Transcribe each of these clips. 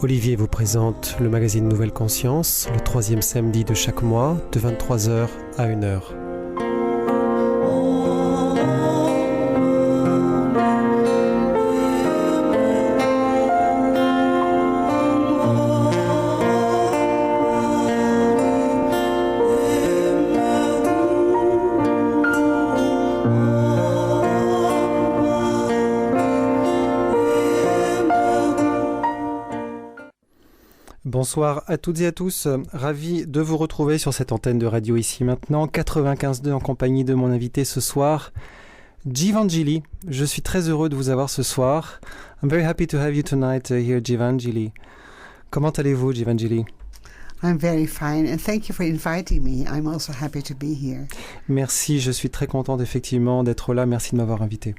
Olivier vous présente le magazine Nouvelle Conscience, le 3e samedi de chaque mois, de 23h à 1h. Bonsoir à toutes et à tous, ravi de vous retrouver sur cette antenne de radio ici maintenant, 95.2 en compagnie de mon invité ce soir, Jivanjili. Je suis très heureux de vous avoir ce soir. I'm very happy to have you tonight here, Jivanjili. Comment allez-vous, Jivanjili? I'm very fine and thank you for inviting me. I'm also happy to be here. Merci, je suis très contente effectivement d'être là, merci de m'avoir invité.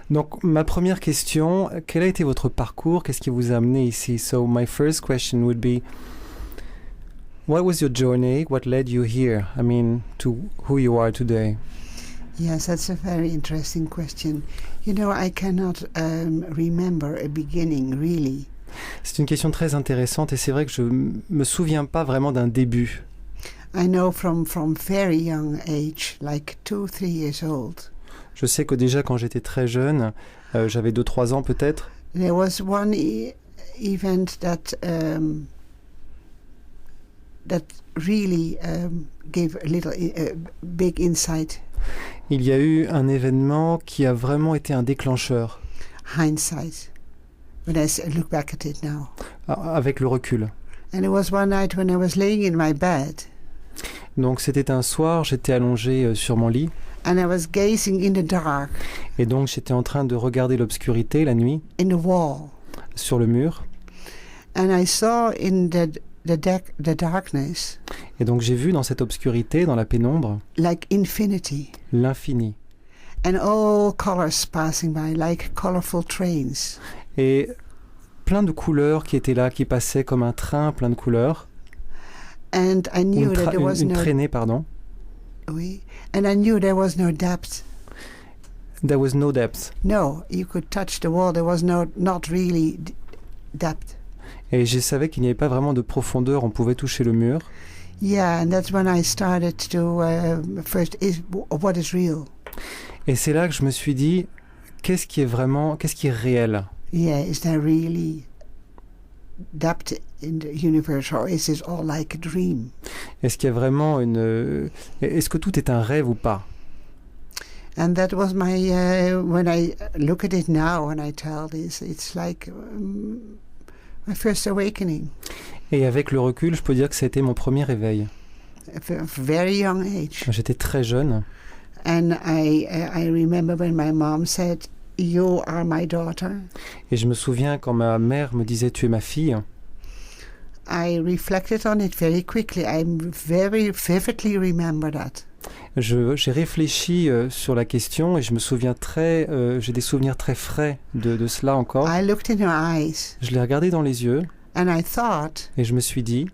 Donc, ma première question, quel a été votre parcours? Qu'est-ce qui vous a amené ici? So, my first question would be, what was your journey? What led you here? I mean, to who you are today? Yes, that's a very interesting question. You know, I cannot remember a beginning, really. C'est une question très intéressante et c'est vrai que je me souviens pas vraiment d'un début. I know from very young age, like 2-3 years old. Je sais que déjà quand j'étais très jeune, j'avais 2-3 ans peut-être. There was one event that really gave a big insight. Il y a eu un événement qui a vraiment été un déclencheur. Hindsight, when I look back at it now. Avec le recul. And it was one night when I was laying in my bed. Donc c'était un soir, j'étais allongé sur mon lit. And I was gazing in the dark. Et donc j'étais en train de regarder l'obscurité la nuit. In the wall. Sur le mur. And I saw in the darkness. Et donc j'ai vu dans cette obscurité, dans la pénombre. Like infinity. L'infini. And all colors passing by, like colorful trains. Et plein de couleurs qui étaient là, qui passaient comme un train, plein de couleurs. And I knew that there was une traînée, pardon. Oui. And I knew there was no depth. There was no depth. No, you could touch the wall. There was not really depth. Et je savais qu'il n'y avait pas vraiment de profondeur. On pouvait toucher le mur. Yeah, and that's when I started to first what is real. Et c'est là que je me suis dit, qu'est-ce qui est réel? Yeah, is there really depth in the universe, or is it all like a dream? Est-ce qu'il y a vraiment est-ce que tout est un rêve ou pas? And that was my when I look at it now, when I tell this, it's like my first awakening. Et avec le recul, je peux dire que ça a été mon premier réveil. At a very young age. J'étais très jeune. And I remember when my mom said, "You are my daughter." Et je me souviens quand ma mère me disait, tu es ma fille. I reflected on it very quickly. I very vividly remember that. J'ai réfléchi sur la question et je me souviens j'ai des souvenirs très frais de cela encore. I looked in her eyes. Je l'ai regardé dans les yeux. And I thought. Et je me suis dit.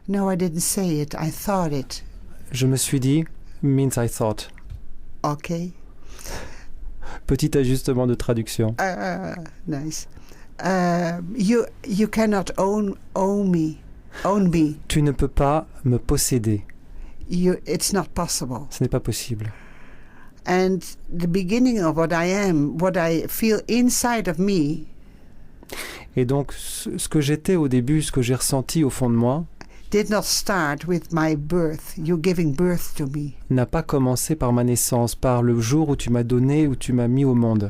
No, I didn't say it. I thought it. Je me suis dit means I thought. Okay. Petit ajustement de traduction. Nice. You cannot own me. Tu ne peux pas me posséder. It's not possible. Ce n'est pas possible. And the beginning of what I am, what I feel inside of me. Et donc, ce que j'étais au début, ce que j'ai ressenti au fond de moi, did not start with my birth, you giving birth to me. N'a pas commencé par ma naissance, par le jour où tu m'as donné, où tu m'as mis au monde.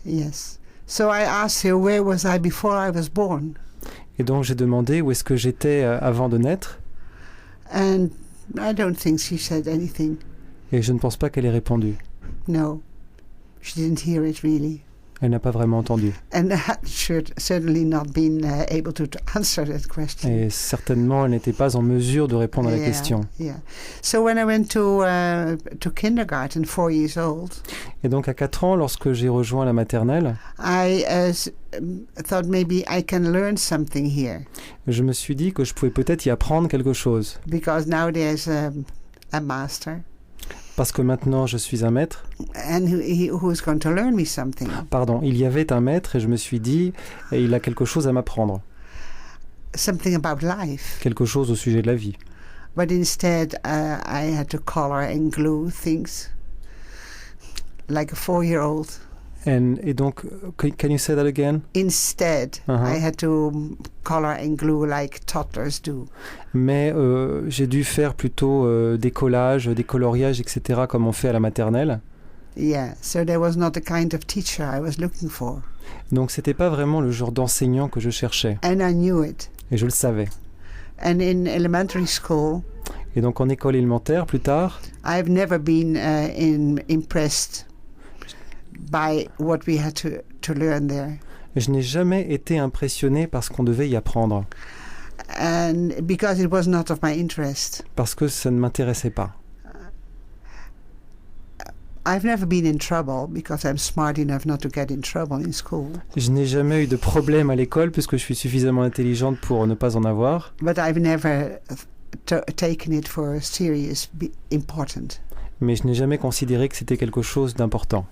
Yes. So I asked her, where was I before I was born? Et donc j'ai demandé où est-ce que j'étais avant de naître. And I don't think she said anything. Et je ne pense pas qu'elle ait répondu. No, she didn't hear it really. Elle n'a pas vraiment entendu. And had certainly not been able to answer that question. Et certainement, elle n'était pas en mesure de répondre à la question. Yeah. So when I went to kindergarten, 4 years old, Et donc, à 4 ans, lorsque j'ai rejoint la maternelle, I thought maybe I can learn something here je me suis dit que je pouvais peut-être y apprendre quelque chose. because now there's a master, Parce que maintenant, je suis un maître. and who's going to learn me something. Pardon, il y avait un maître et je me suis dit, il a quelque chose à m'apprendre. Something about life. Quelque chose au sujet de la vie. But instead, I had to color and glue things like a 4-year-old. Et donc, can you say that again? Instead, I had to color and glue like toddlers do. Mais j'ai dû faire plutôt des collages, des coloriages, etc., comme on fait à la maternelle. Yeah, so there was not the kind of teacher I was looking for. Donc, c'était pas vraiment le genre d'enseignant que je cherchais. And I knew it. Et je le savais. And in elementary school, Et donc, en école élémentaire, plus tard, I've never been impressed by what we had to learn there. je n'ai jamais été impressionné par ce qu'on devait y apprendre. And because it was not of my interest. Parce que ça ne m'intéressait pas. I've never been in trouble because I'm smart enough not to get in trouble in school. Je n'ai jamais eu de problème à l'école puisque je suis suffisamment intelligente pour ne pas en avoir. But I've never taken it for serious, important. Mais je n'ai jamais considéré que c'était quelque chose d'important.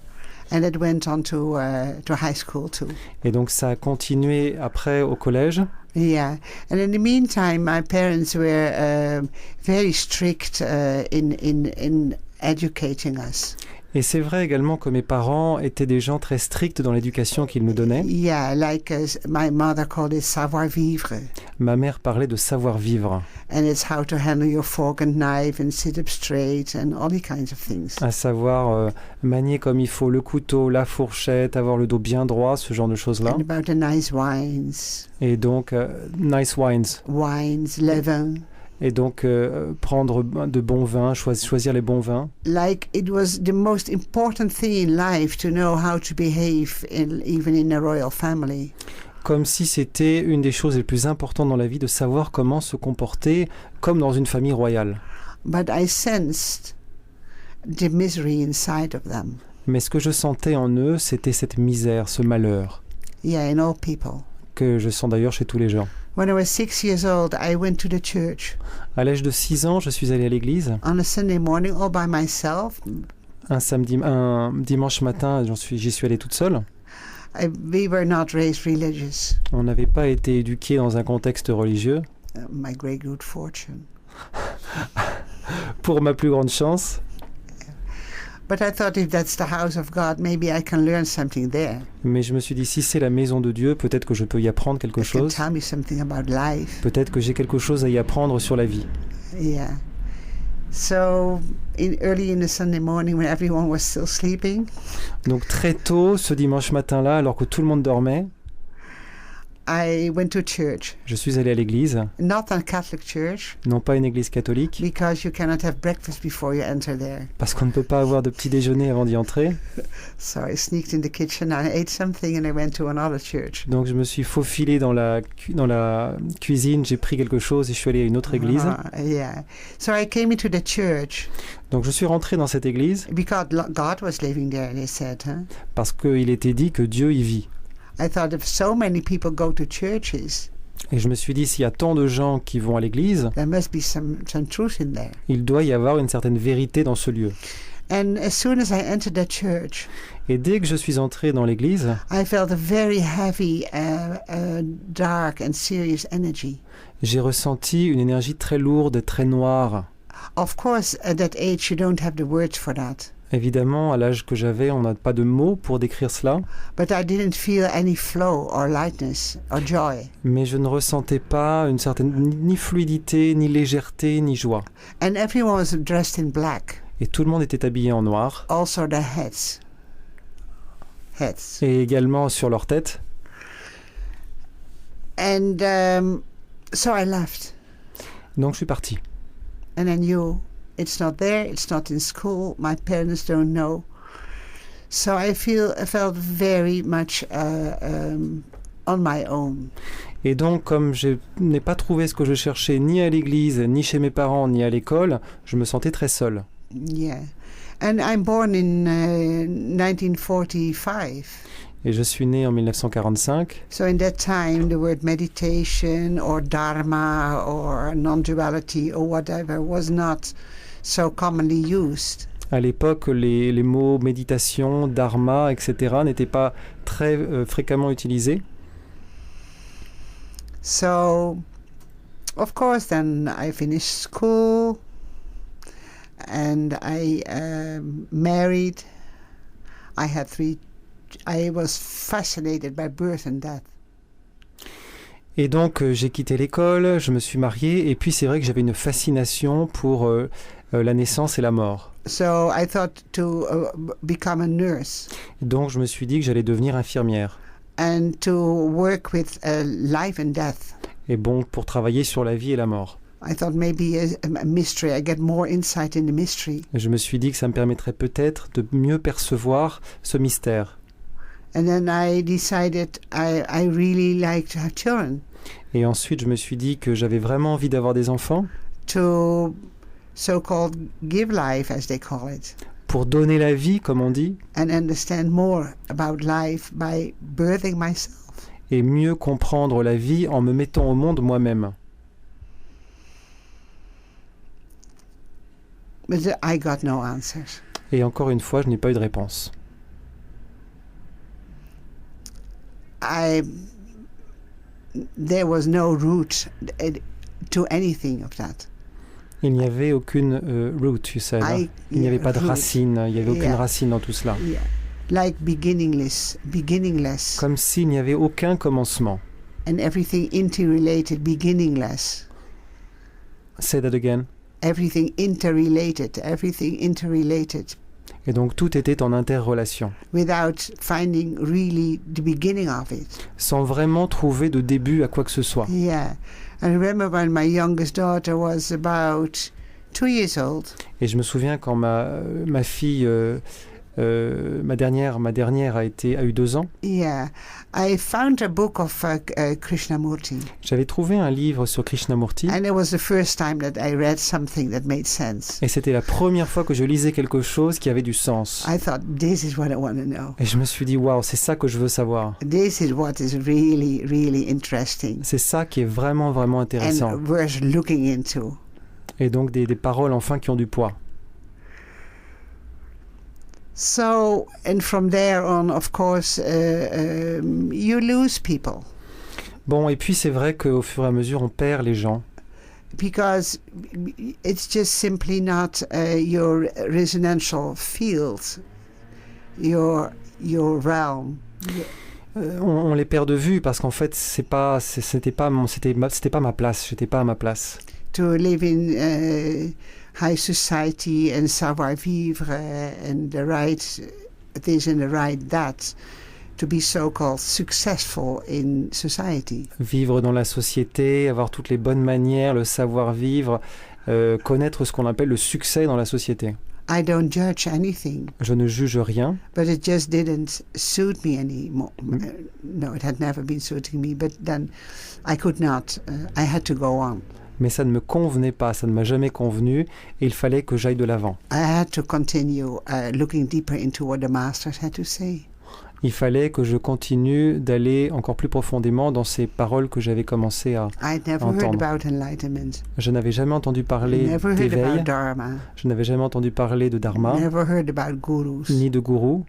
And it went on to high school too. Et donc ça a continué après au collège. Yeah, and in the meantime, my parents were very strict in educating us. Et c'est vrai également que mes parents étaient des gens très stricts dans l'éducation qu'ils nous donnaient. Yeah, like my mother called it savoir-vivre. Ma mère parlait de savoir-vivre. And it's how to handle your fork and knife and sit up straight and all these kinds of things. À savoir manier comme il faut le couteau, la fourchette, avoir le dos bien droit, ce genre de choses-là. And about the nice wines. Et donc, nice wines. Wines, leather. Et donc, prendre de bons vins, choisir les bons vins. Like it was the most important thing in life to know how to behave even in a royal family. Comme si c'était une des choses les plus importantes dans la vie de savoir comment se comporter comme dans une famille royale. But I sensed the misery inside of them. Mais ce que je sentais en eux, c'était cette misère, ce malheur. Yeah, in all people. Que je sens d'ailleurs chez tous les gens. When I was 6 years old, I went to the church. À l'âge de 6 ans, je suis allé à l'église. On a Sunday morning, all by myself. Un dimanche matin, j'y suis allé toute seule. We were not raised religious. On n'avait pas été éduqués dans un contexte religieux. My great good fortune. Pour ma plus grande chance. But I thought if that's the house of God, maybe I can learn something there. Mais je me suis dit, si c'est la maison de Dieu, peut-être que je peux y apprendre quelque chose. Tell me something about life. Peut-être que j'ai quelque chose à y apprendre sur la vie. Yeah. So, early in the Sunday morning, when everyone was still sleeping. Donc très tôt, ce dimanche matin-là, alors que tout le monde dormait, I went to church. Je suis allé à l'église. Not a Catholic church. Non pas une église catholique. Because you cannot have breakfast before you enter there. Parce qu'on ne peut pas avoir de petit déjeuner avant d'y entrer. So I sneaked in the kitchen, I ate something and I went to another church. Donc je me suis faufilé dans la cuisine, j'ai pris quelque chose et je suis allé à une autre église. Yeah. So I came into the church. Donc je suis rentré dans cette église. Because God was living there, they said, huh? Parce qu'il était dit que Dieu y vit. I thought if so many people go to churches, et je me suis dit, s'il y a tant de gens qui vont à l'église, there must be some truth in there. Il doit y avoir une certaine vérité dans ce lieu. And as soon as I entered that church, et dès que je suis entré dans l'église, I felt a very heavy, dark and serious energy. J'ai ressenti une énergie très lourde et très noire. Of course, at that age, you don't have the words for that. Évidemment, à l'âge que j'avais, on n'a pas de mots pour décrire cela. But I didn't feel any flow or lightness or joy. Mais je ne ressentais pas une certaine ni fluidité, ni légèreté, ni joie. And everyone was dressed in black. Et tout le monde était habillé en noir. Also their heads. Et également sur leur tête. And so I left. Donc je suis parti. And I knew it's not there, it's not in school, my parents don't know. So I felt very much on my own. Et donc, comme je n'ai pas trouvé ce que je cherchais ni à l'église, ni chez mes parents, ni à l'école, je me sentais très seul. Yeah. And I'm born in 1945. Et je suis né en 1945. So in that time, the word meditation or dharma or non-duality or whatever was not so commonly used. À l'époque, les mots méditation, dharma, etc. n'étaient pas très fréquemment utilisés. So, of course, then I finished school and I married. I was fascinated by birth and death. Et donc, j'ai quitté l'école, je me suis marié, et puis c'est vrai que j'avais une fascination pour la naissance et la mort. So I thought to become a nurse. Donc, je me suis dit que j'allais devenir infirmière. And to work with life and death. Et bon, pour travailler sur la vie et la mort. I thought maybe a mystery. I get more insight in the mystery. Je me suis dit que ça me permettrait peut-être de mieux percevoir ce mystère. And then I decided I really like to have children. Et ensuite, je me suis dit que j'avais vraiment envie d'avoir des enfants. To so-called give life, as they call it. Pour donner la vie, comme on dit. And understand more about life by birthing myself. Et mieux comprendre la vie en me mettant au monde moi-même. But I got no answers. Et encore une fois, je n'ai pas eu de réponse. There was no root to anything of that. Il n'y avait aucune root, tu sais. Il n'y avait pas de racine, il n'y avait aucune racine dans tout cela. Yeah. Like beginningless. Comme s'il n'y avait aucun commencement. And everything interrelated, beginningless. Say that again. Everything interrelated. Et donc tout était en interrelation. Without finding really the beginning of it. Sans vraiment trouver de début à quoi que ce soit. Yeah. I remember when my youngest daughter was about 2 years old. Et je me souviens quand ma fille, ma dernière a eu 2 ans. Yeah. I found a book of Krishnamurti. J'avais trouvé un livre sur Krishnamurti. And it was the first time that I read something that made sense. Et c'était la première fois que je lisais quelque chose qui avait du sens. I thought, this is what I want to know. Et je me suis dit, waouh, c'est ça que je veux savoir. This is what is really, really interesting. C'est ça qui est vraiment, vraiment intéressant. And worth looking into. Et donc des paroles enfin qui ont du poids. So, and from there on, of course, you lose people. Bon, et puis c'est vrai qu'au fur et à mesure, on perd les gens. Because it's just simply not your resonantial field, your realm. On les perd de vue parce qu'en fait, c'était pas ma place. J'étais pas à ma place. To live in high society and savoir-vivre and the right this and the right that, to be so-called successful in society. Vivre dans la société, avoir toutes les bonnes manières, le savoir-vivre, connaître ce qu'on appelle le succès dans la société. I don't judge anything. Je ne juge rien. But it just didn't suit me anymore. No, it had never been suiting me, but then I could not. I had to go on. Mais ça ne me convenait pas, ça ne m'a jamais convenu, et il fallait que j'aille de l'avant. I had to continue looking deeper into what the masters had to say. Il fallait que je continue d'aller encore plus profondément dans ces paroles que j'avais commencé à entendre. Je n'avais jamais entendu parler d'éveil, je n'avais jamais entendu parler de dharma, ni de gourou,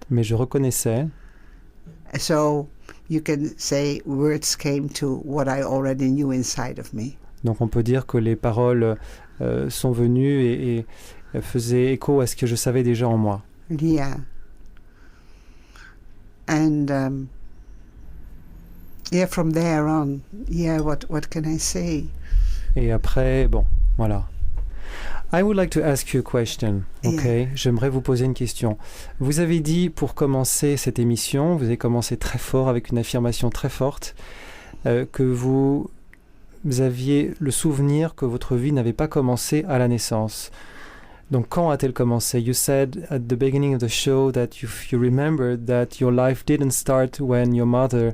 mais je reconnaissais. So you can say words came to what I already knew inside of me. Donc on peut dire que les paroles sont venues et faisaient écho à ce que je savais déjà en moi. Yeah. And from there on, what can I say? Et après, bon, voilà. I would like to ask you a question. Okay, j'aimerais vous poser une question. Vous avez dit pour commencer cette émission, vous avez commencé très fort avec une affirmation très forte, que vous aviez le souvenir que votre vie n'avait pas commencé à la naissance. Donc quand a-t-elle commencé? You said at the beginning of the show that you remembered that your life didn't start when your mother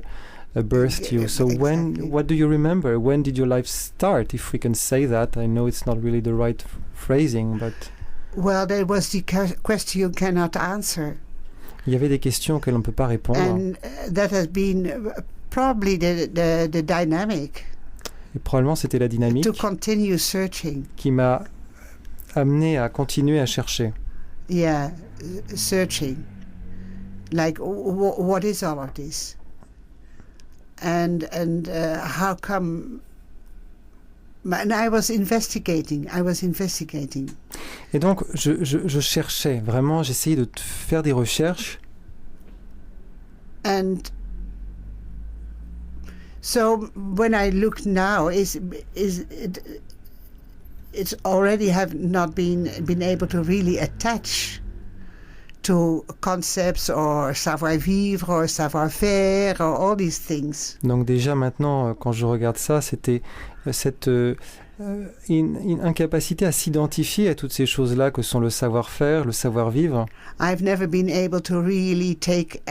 birthed you. So Exactly. what do you remember? When did your life start? If we can say that, I know it's not really the right phrasing, but Well, that was the question you cannot answer. il y avait des questions auxquelles on ne peut pas répondre. And that has been probably the dynamic Et probablement c'était la dynamique to continue searching. qui m'a amené à continuer à chercher. Yeah, searching. Like, what is all of this? And how come? And I was investigating. Et donc je cherchais, vraiment j'essayais de faire des recherches. And so when I look now, it's already have not been able to really attach to concepts or savoir-vivre or savoir-faire or all these things. Donc déjà maintenant, quand je regarde ça, c'était cette une incapacité à s'identifier à toutes ces choses-là que sont le savoir-faire, le savoir-vivre. I've never been able to really take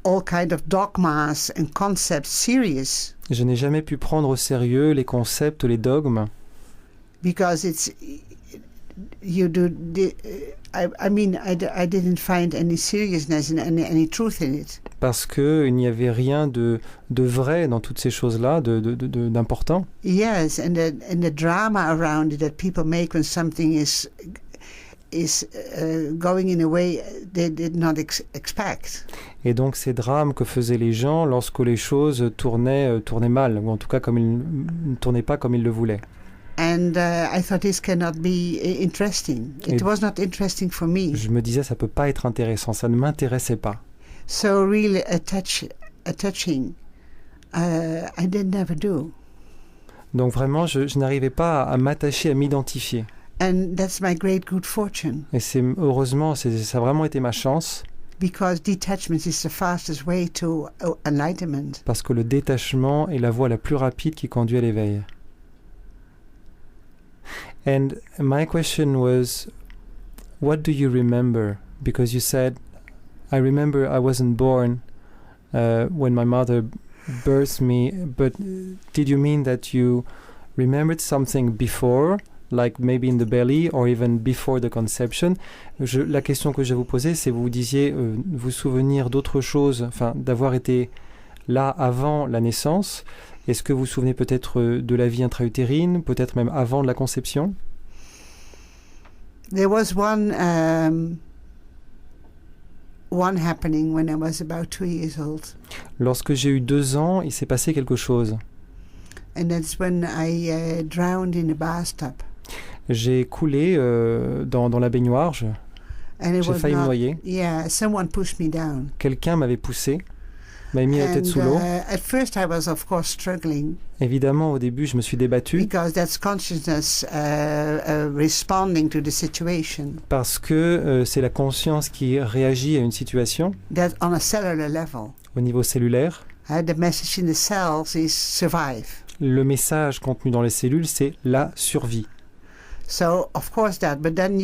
all kind of dogmas and concepts serious. Je n'ai jamais pu prendre au sérieux les concepts, les dogmes. Because it's you do I mean I didn't find any seriousness and any truth in it. Parce qu'il n'y avait rien de vrai dans toutes ces choses-là, d'important. Yes, and the drama around it that people make when something is going in a way they did not expect. Et donc ces drames que faisaient les gens lorsque les choses tournaient mal, ou en tout cas comme ils ne tournaient pas comme ils le voulaient. And I thought this cannot be interesting. It was not interesting for me. Je me disais ça peut pas être intéressant, ça ne m'intéressait pas. So really attaching, I did never do. Donc vraiment, je n'arrivais pas à m'attacher, à m'identifier. And that's my great good fortune. Et heureusement, ça a vraiment été ma chance. Because detachment is the fastest way to enlightenment. Parce que le détachement est la voie la plus rapide qui conduit à l'éveil. And my question was, what do you remember? Because you said, I remember I wasn't born when my mother birthed me, but did you mean that you remembered something before, like maybe in the belly or even before the conception? La question que je vais vous poser, c'est vous disiez vous souvenir d'autre chose, enfin d'avoir été là avant la naissance. Est-ce que vous vous souvenez peut-être de la vie intra-utérine, peut-être même avant la conception? There was one happening when I was about 2 years old. Lorsque j'ai eu 2 ans, il s'est passé quelque chose. And that's when I drowned in a bathtub. J'ai coulé dans la baignoire, j'ai failli me noyer. Yeah, someone pushed me down. Quelqu'un m'avait poussé, m'avait mis la tête sous l'eau. At first I was of course struggling. Évidemment, au début, je me suis débattu. Because that's consciousness responding to the situation. Parce que c'est la conscience qui réagit à une situation. That on a cellular level. Au niveau cellulaire. The message in the cells is survive. Le message contenu dans les cellules, c'est la survie. So of course that, but then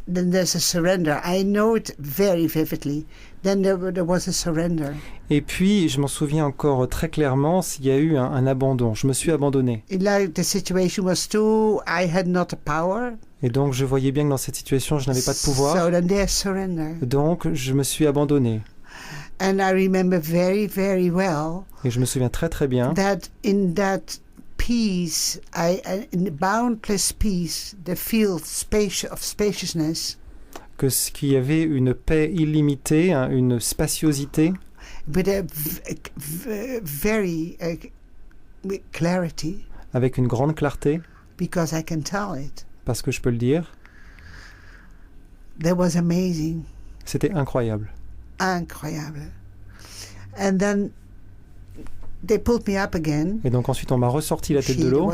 there's a surrender. I know it very vividly. Then there was a surrender. Et puis, je m'en souviens encore très clairement, s'il y a eu un abandon. Je me suis abandonné. Like the situation was too, I had not the power. Et donc, je voyais bien que dans cette situation, je n'avais pas de pouvoir. So then there's surrender. Donc, je me suis abandonné. And I remember very, very well. Et je me souviens très très bien. That in that peace, in the boundless peace, the field of spaciousness. Qu'il y avait une paix illimitée, une spaciosité. With a very clarity. Avec une grande clarté. Because I can tell it. Parce que je peux le dire. That was amazing. C'était incroyable. Incroyable. And then they pulled me up again. Et donc ensuite on m'a ressorti la tête de l'eau.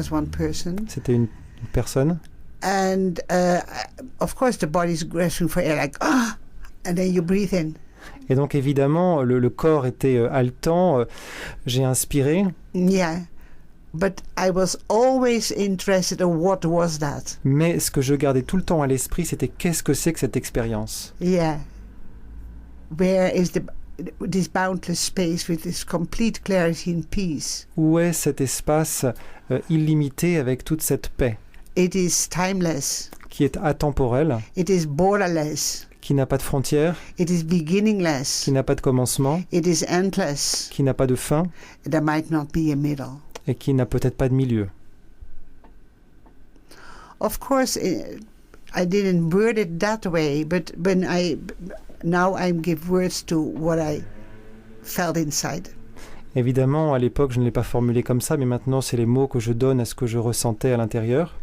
C'était une personne. And of course the body's grasping for air, like and then you breathe in. Et donc évidemment le corps était haletant. J'ai inspiré. Yeah, But I was always interested in what was that. Mais ce que je gardais tout le temps à l'esprit, c'était qu'est-ce que c'est que cette expérience? Yeah. Where is this boundless space with this complete clarity and peace? Où est cet espace illimité avec toute cette paix It is timeless. qui est atemporelle, It is borderless. qui n'a pas de frontières, It is beginningless. qui n'a pas de commencement, It is endless. qui n'a pas de fin There might not be a middle. et qui n'a peut-être pas de milieu. Of course, I didn't word it that way, but now I give words to what I felt inside. Évidemment, à l'époque, je ne l'ai pas formulé comme ça, mais maintenant, c'est les mots que je donne à ce que je ressentais à l'intérieur.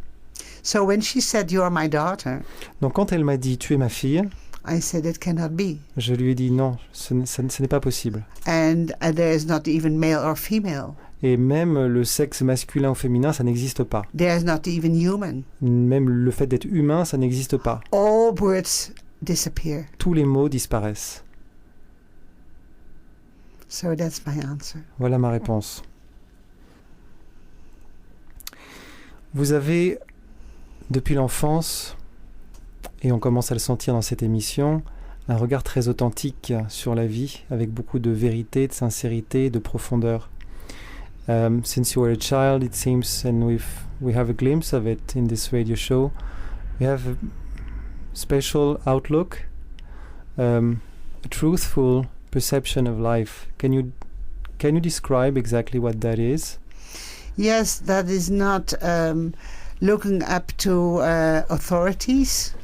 So when she said, "You are my daughter," Donc, quand elle m'a dit « Tu es ma fille », I said, "It cannot be." je lui ai dit « Non, ce n'est pas possible. And there is not even male or female. » Et même le sexe masculin ou féminin, ça n'existe pas. There is not even human. Même le fait d'être humain, ça n'existe pas. All words disappear. Tous les mots disparaissent. So that's my answer. Voilà ma réponse. Vous avez, depuis l'enfance, et on commence à le sentir dans cette émission, un regard très authentique sur la vie, avec beaucoup de vérité, de sincérité, de profondeur. Since you were a child, it seems, and we have a glimpse of it in this radio show, we have a special outlook, a truthful perception of life. Can you describe exactly what that is? Yes, that is not looking up to authorities.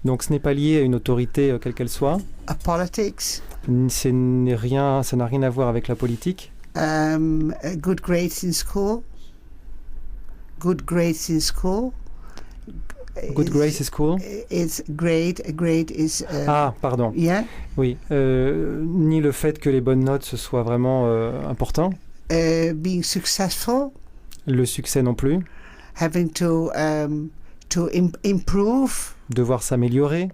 Donc ce n'est pas lié à une autorité quelle qu'elle soit. Politics. Ça n'a rien à voir avec la politique. Good grades in school. Good grades in school. Good grades in school. It's great. A grade is. Ah, pardon. Yeah. Oui. Ni le fait que les bonnes notes ce soit vraiment important. Being successful. Le succès non plus. Having to improve. Devoir s'améliorer.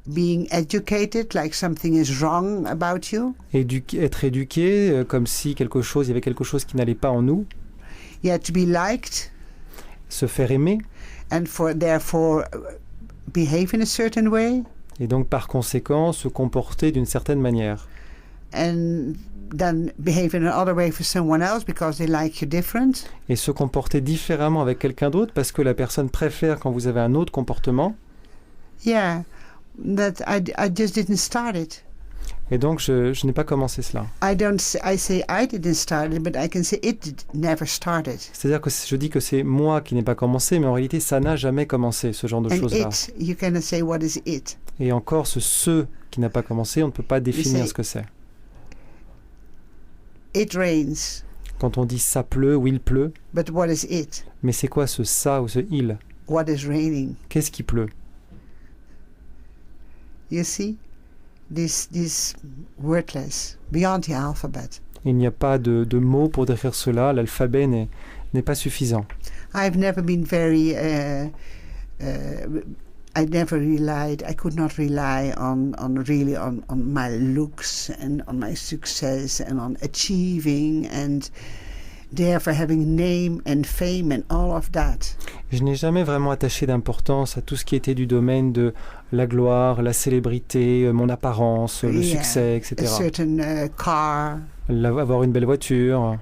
Being educated, like something is wrong about you. Être éduqué, comme si il y avait quelque chose qui n'allait pas en nous. Yeah, to be liked. Se faire aimer. And therefore behave in a certain way. Et donc par conséquent se comporter d'une certaine manière. And then behave in another way for someone else because they like you different. Et se comporter différemment avec quelqu'un d'autre parce que la personne préfère quand vous avez un autre comportement. Yeah, that I just didn't start it. Et donc je n'ai pas commencé cela. I say I didn't start it, but I can say it never started. C'est-à-dire que je dis que c'est moi qui n'ai pas commencé, mais en réalité ça n'a jamais commencé, ce genre de choses-là. You cannot say what is it. Et encore ce qui n'a pas commencé, on ne peut pas définir ce que c'est. It rains. Quand on dit ça pleut ou il pleut. But what is it? Mais c'est quoi ce ça ou ce il? What is raining? Qu'est-ce qui pleut? You see? This wordless, beyond the alphabet. Il n'y a pas de mots pour décrire cela. L'alphabet n'est pas suffisant. I've never been very... I could not rely on my looks and on my success and on achieving and therefore having name and fame and all of that. Je n'ai jamais vraiment attaché d'importance à tout ce qui était du domaine de la gloire, la célébrité, mon apparence, le succès, etc. A certain car. Avoir une belle voiture.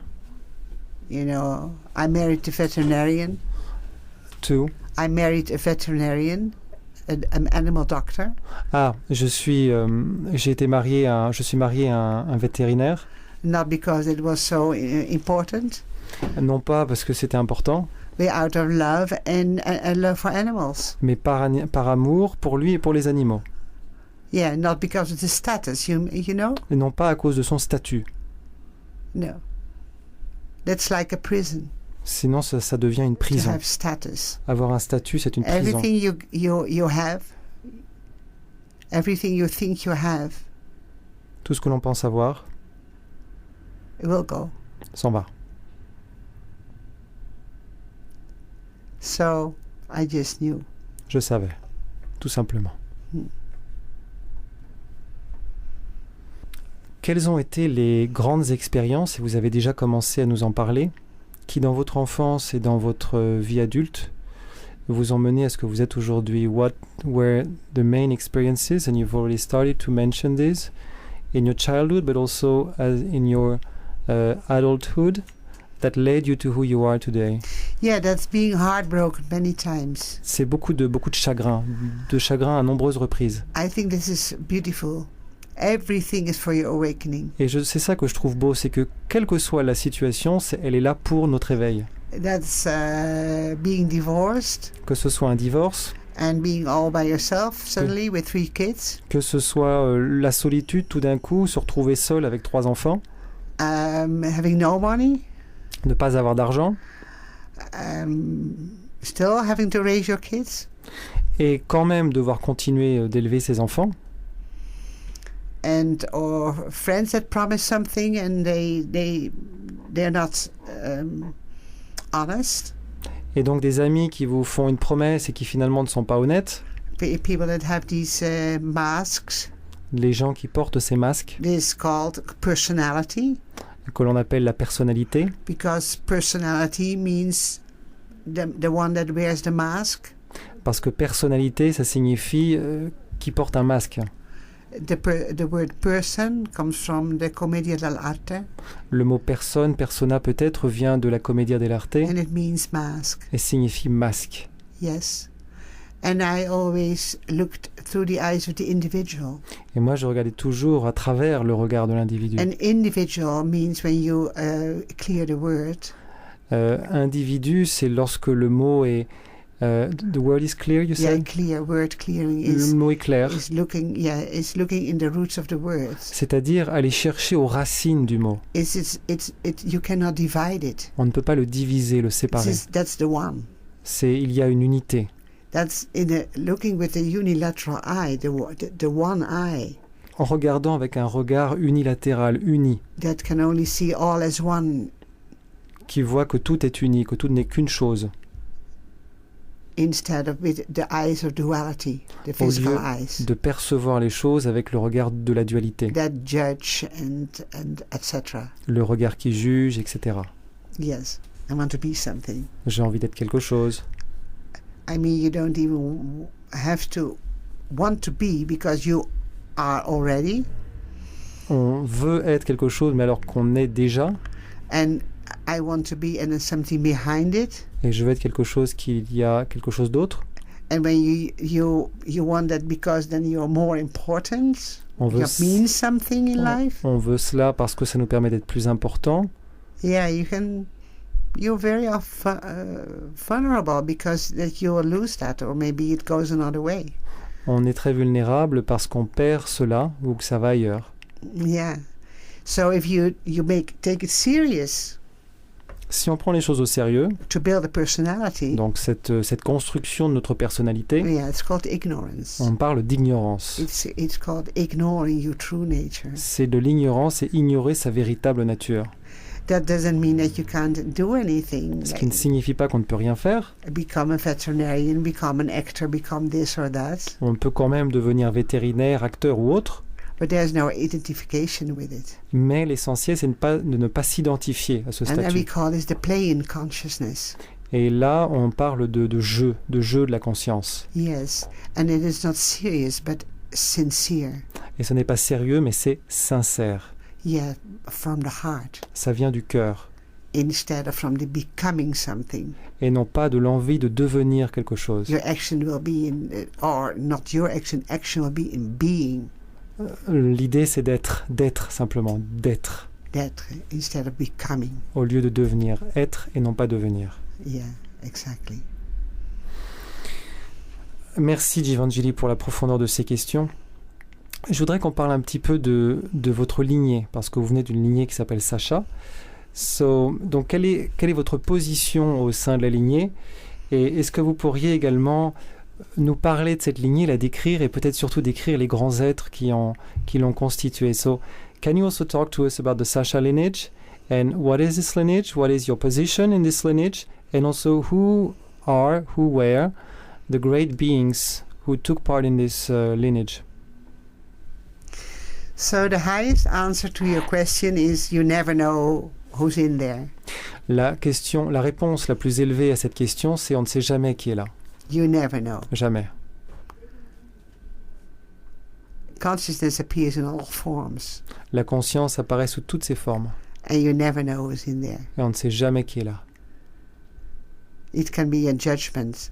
You know, I married a veterinarian. I married a veterinarian. An animal doctor. Ah, je suis marié à un vétérinaire. Not because it was so important. Non pas parce que c'était important. But out of love and love for animals. Mais par amour pour lui et pour les animaux. Yeah, not because of the status, you know. Et non pas à cause de son statut. No. That's like a prison. Sinon, ça devient une prison. To have status. Avoir un statut, c'est une prison. Everything you have, everything you think you have, tout ce que l'on pense avoir, it will go. S'en va. So, I just knew. Je savais, tout simplement. Quelles ont été les grandes expériences, et vous avez déjà commencé à nous en parler, qui dans votre enfance et dans votre vie adulte vous ont mené à ce que vous êtes aujourd'hui. What were the main experiences, and you've already started to mention this, in your childhood, but also in your adulthood, that led you to who you are today? Yeah, that's being heartbroken many times. C'est beaucoup de chagrin à nombreuses reprises. I think this is beautiful. Everything is for your awakening. Et c'est ça que je trouve beau, c'est que quelle que soit la situation, elle est là pour notre éveil. That's being divorced. Que ce soit un divorce, and being all by yourself suddenly with 3 kids. Que ce soit la solitude tout d'un coup, se retrouver seul avec 3 enfants. Having no money. Ne pas avoir d'argent. Still having to raise your kids. Et quand même devoir continuer d'élever ses enfants. And or friends that promise something and they're not honest. Et donc des amis qui vous font une promesse et qui finalement ne sont pas honnêtes. People that have these masks. Les gens qui portent ces masques. This is called personality. Que l'on appelle la personnalité. Because personality means the one that wears the mask. Parce que personnalité, ça signifie qui porte un masque. The word person comes from the commedia dell'arte. Le mot personne, persona peut-être, vient de la commedia dell'arte. And it means mask. Et signifie masque. Yes. And I always looked through the eyes of the individual. Et moi, je regardais toujours à travers le regard de l'individu. An individual means when you clear the word. Individu, c'est lorsque le mot est the word is clear, you say? Yeah, clear. Word clearing is. Le mot est clair. Is looking in the roots of the words. C'est-à-dire aller chercher aux racines du mot. You cannot divide it. On ne peut pas le diviser, le séparer. That's the one. Il y a une unité. That's looking with a unilateral eye, the one eye. En regardant avec un regard unilatéral, uni. That can only see all as one. Qui voit que tout est uni, que tout n'est qu'une chose. Instead of with the eyes of duality, the physical eyes. De percevoir les choses avec le regard de la dualité. That judge and etc. Le regard qui juge, etc. Yes, I want to be something. J'ai envie d'être quelque chose. I mean, you don't even have to want to be because you are already. On veut être quelque chose, mais alors qu'on est déjà. And I want to be, and there's something behind it. Et je veux être quelque chose qu'il y a quelque chose d'autre. And when you want that because then you're more important. You mean something in life. On veut cela parce que ça nous permet d'être plus important. Yeah, you're very vulnerable because that you will lose that, or maybe it goes another way. On est très vulnérable parce qu'on perd cela ou que ça va ailleurs. Yeah. So if you take it serious. Si on prend les choses au sérieux, to build a personality, donc cette construction de notre personnalité, yeah, it's called ignorance. On parle d'ignorance. It's called ignoring your true nature. C'est de l'ignorance et ignorer sa véritable nature. That doesn't mean that you can't do anything. Ce qui ne signifie pas qu'on ne peut rien faire. Become a veterinarian, become an actor, become this or that. On peut quand même devenir vétérinaire, acteur ou autre. But there's no identification with it. Mais l'essentiel, c'est de ne pas s'identifier à ce statut. And we call this the play in consciousness. Et là, on parle de jeu de la conscience. Yes, and it is not serious, but sincere. Et ce n'est pas sérieux, mais c'est sincère. Yeah, from the heart. Ça vient du cœur. Instead of from the becoming something. Et non pas de l'envie de devenir quelque chose. Your action will be or not your action will be in being. L'idée, c'est d'être simplement, d'être. D'être, instead of becoming. Au lieu de devenir, être et non pas devenir. Yeah, exactly. Merci Jivangeli pour la profondeur de ces questions. Je voudrais qu'on parle un petit peu de votre lignée, parce que vous venez d'une lignée qui s'appelle Sacha. Donc, quelle est votre position au sein de la lignée? Et est-ce que vous pourriez également nous parler de cette lignée, la décrire et peut-être surtout décrire les grands êtres qui l'ont constituée? So, can you also talk to us about the Sacha lineage and what is this lineage? What is your position in this lineage? And also who were the great beings who took part in this lineage? So the highest answer to your question is you never know who's in there. La réponse la plus élevée à cette question, c'est on ne sait jamais qui est là. You never know. Jamais. Consciousness appears in all forms, La conscience apparaît sous toutes ses formes. and you never know who's in there. Et on ne sait jamais qui est là. It can be a judgment.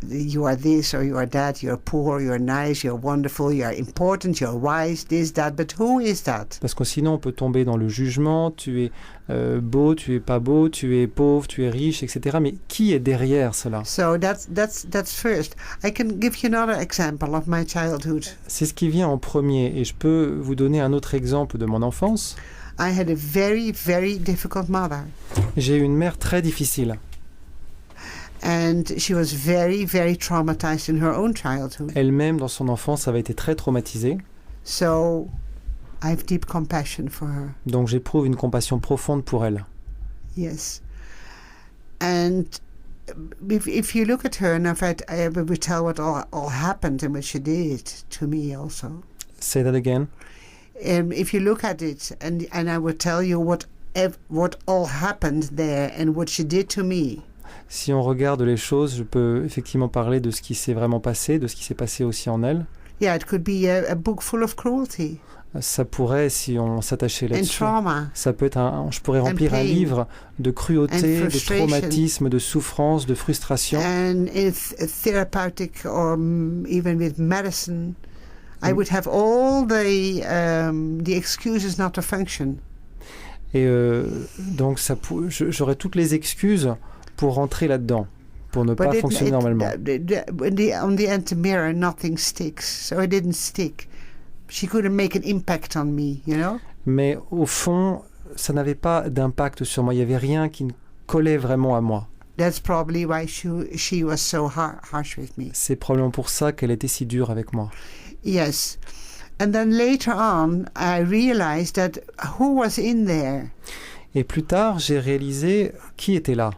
You are this or you are that, you're poor, you're nice, you're wonderful, you're important, you're wise, this, that, but who is that? Parce que sinon, on peut tomber dans le jugement, tu es beau, tu es pas beau, tu es pauvre, tu es riche, etc. Mais qui est derrière cela? So that's first. I can give you another example of my childhood. C'est ce qui vient en premier. Et je peux vous donner un autre exemple de mon enfance. I had a very, very difficult mother. J'ai eu une mère très difficile. And she was very, very traumatized in her own childhood. Elle-même, dans son enfance, avait été très traumatisée. So I have deep compassion for her. Donc j'éprouve une compassion profonde pour elle. Yes. And if you look at her, and if I would tell what all happened and what she did to me also. Say that again. If you look at it, and I would tell you what all happened there and what she did to me. Si on regarde les choses, je peux effectivement parler de ce qui s'est vraiment passé, de ce qui s'est passé aussi en elle. Yeah, it could be a book full of cruelty. Ça pourrait, si on s'attachait là-dessus, and trauma, ça peut être je pourrais remplir un livre de cruauté, de traumatisme, de souffrance, de frustration. And if therapeutic or even with medicine, I would have all the excuses not to function. Et donc j'aurais toutes les excuses pour rentrer là-dedans, pour ne pas fonctionner normalement. On the anti-mirror, nothing sticks, so it didn't stick. She couldn't make an impact on me, you know. Mais au fond, ça n'avait pas d'impact sur moi. Il n'y avait rien qui ne collait vraiment à moi. That's probably why she was so harsh with me. C'est probablement pour ça qu'elle était si dure avec moi. Yes. And then later on, I realized that who was in there. Et plus tard, j'ai réalisé qui était là.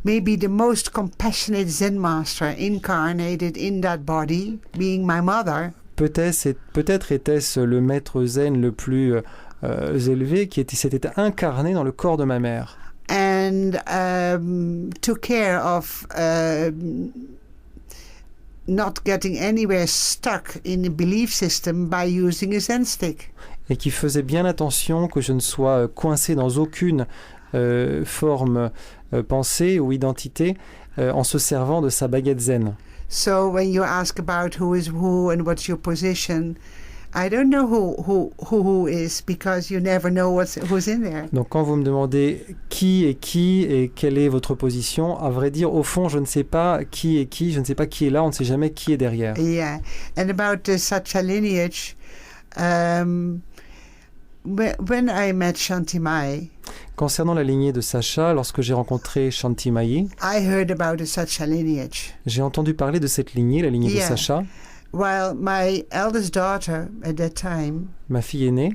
Maybe the most compassionate Zen master incarnated in that body, being my mother. Peut-être était-ce le maître zen le plus élevé qui s'était incarné dans le corps de ma mère. And took care of not getting anywhere stuck in a belief system by using a Zen stick. Et qui faisait bien attention que je ne sois coincé dans aucune forme pensée ou identité en se servant de sa baguette zen. So when you ask about who is who and what's your position, I don't know who is, because you never know who's in there. Donc quand vous me demandez qui et quelle est votre position, à vrai dire, au fond, je ne sais pas qui est qui, je ne sais pas qui est là, on ne sait jamais qui est derrière. Yeah, and about the Satya lineage, when I met Shantimai, concernant la lignée de Sacha, lorsque j'ai rencontré Shantimai, I heard about the Satya lineage. J'ai entendu parler de cette lignée, la lignée de Sacha. While my eldest daughter at that time, ma fille aînée,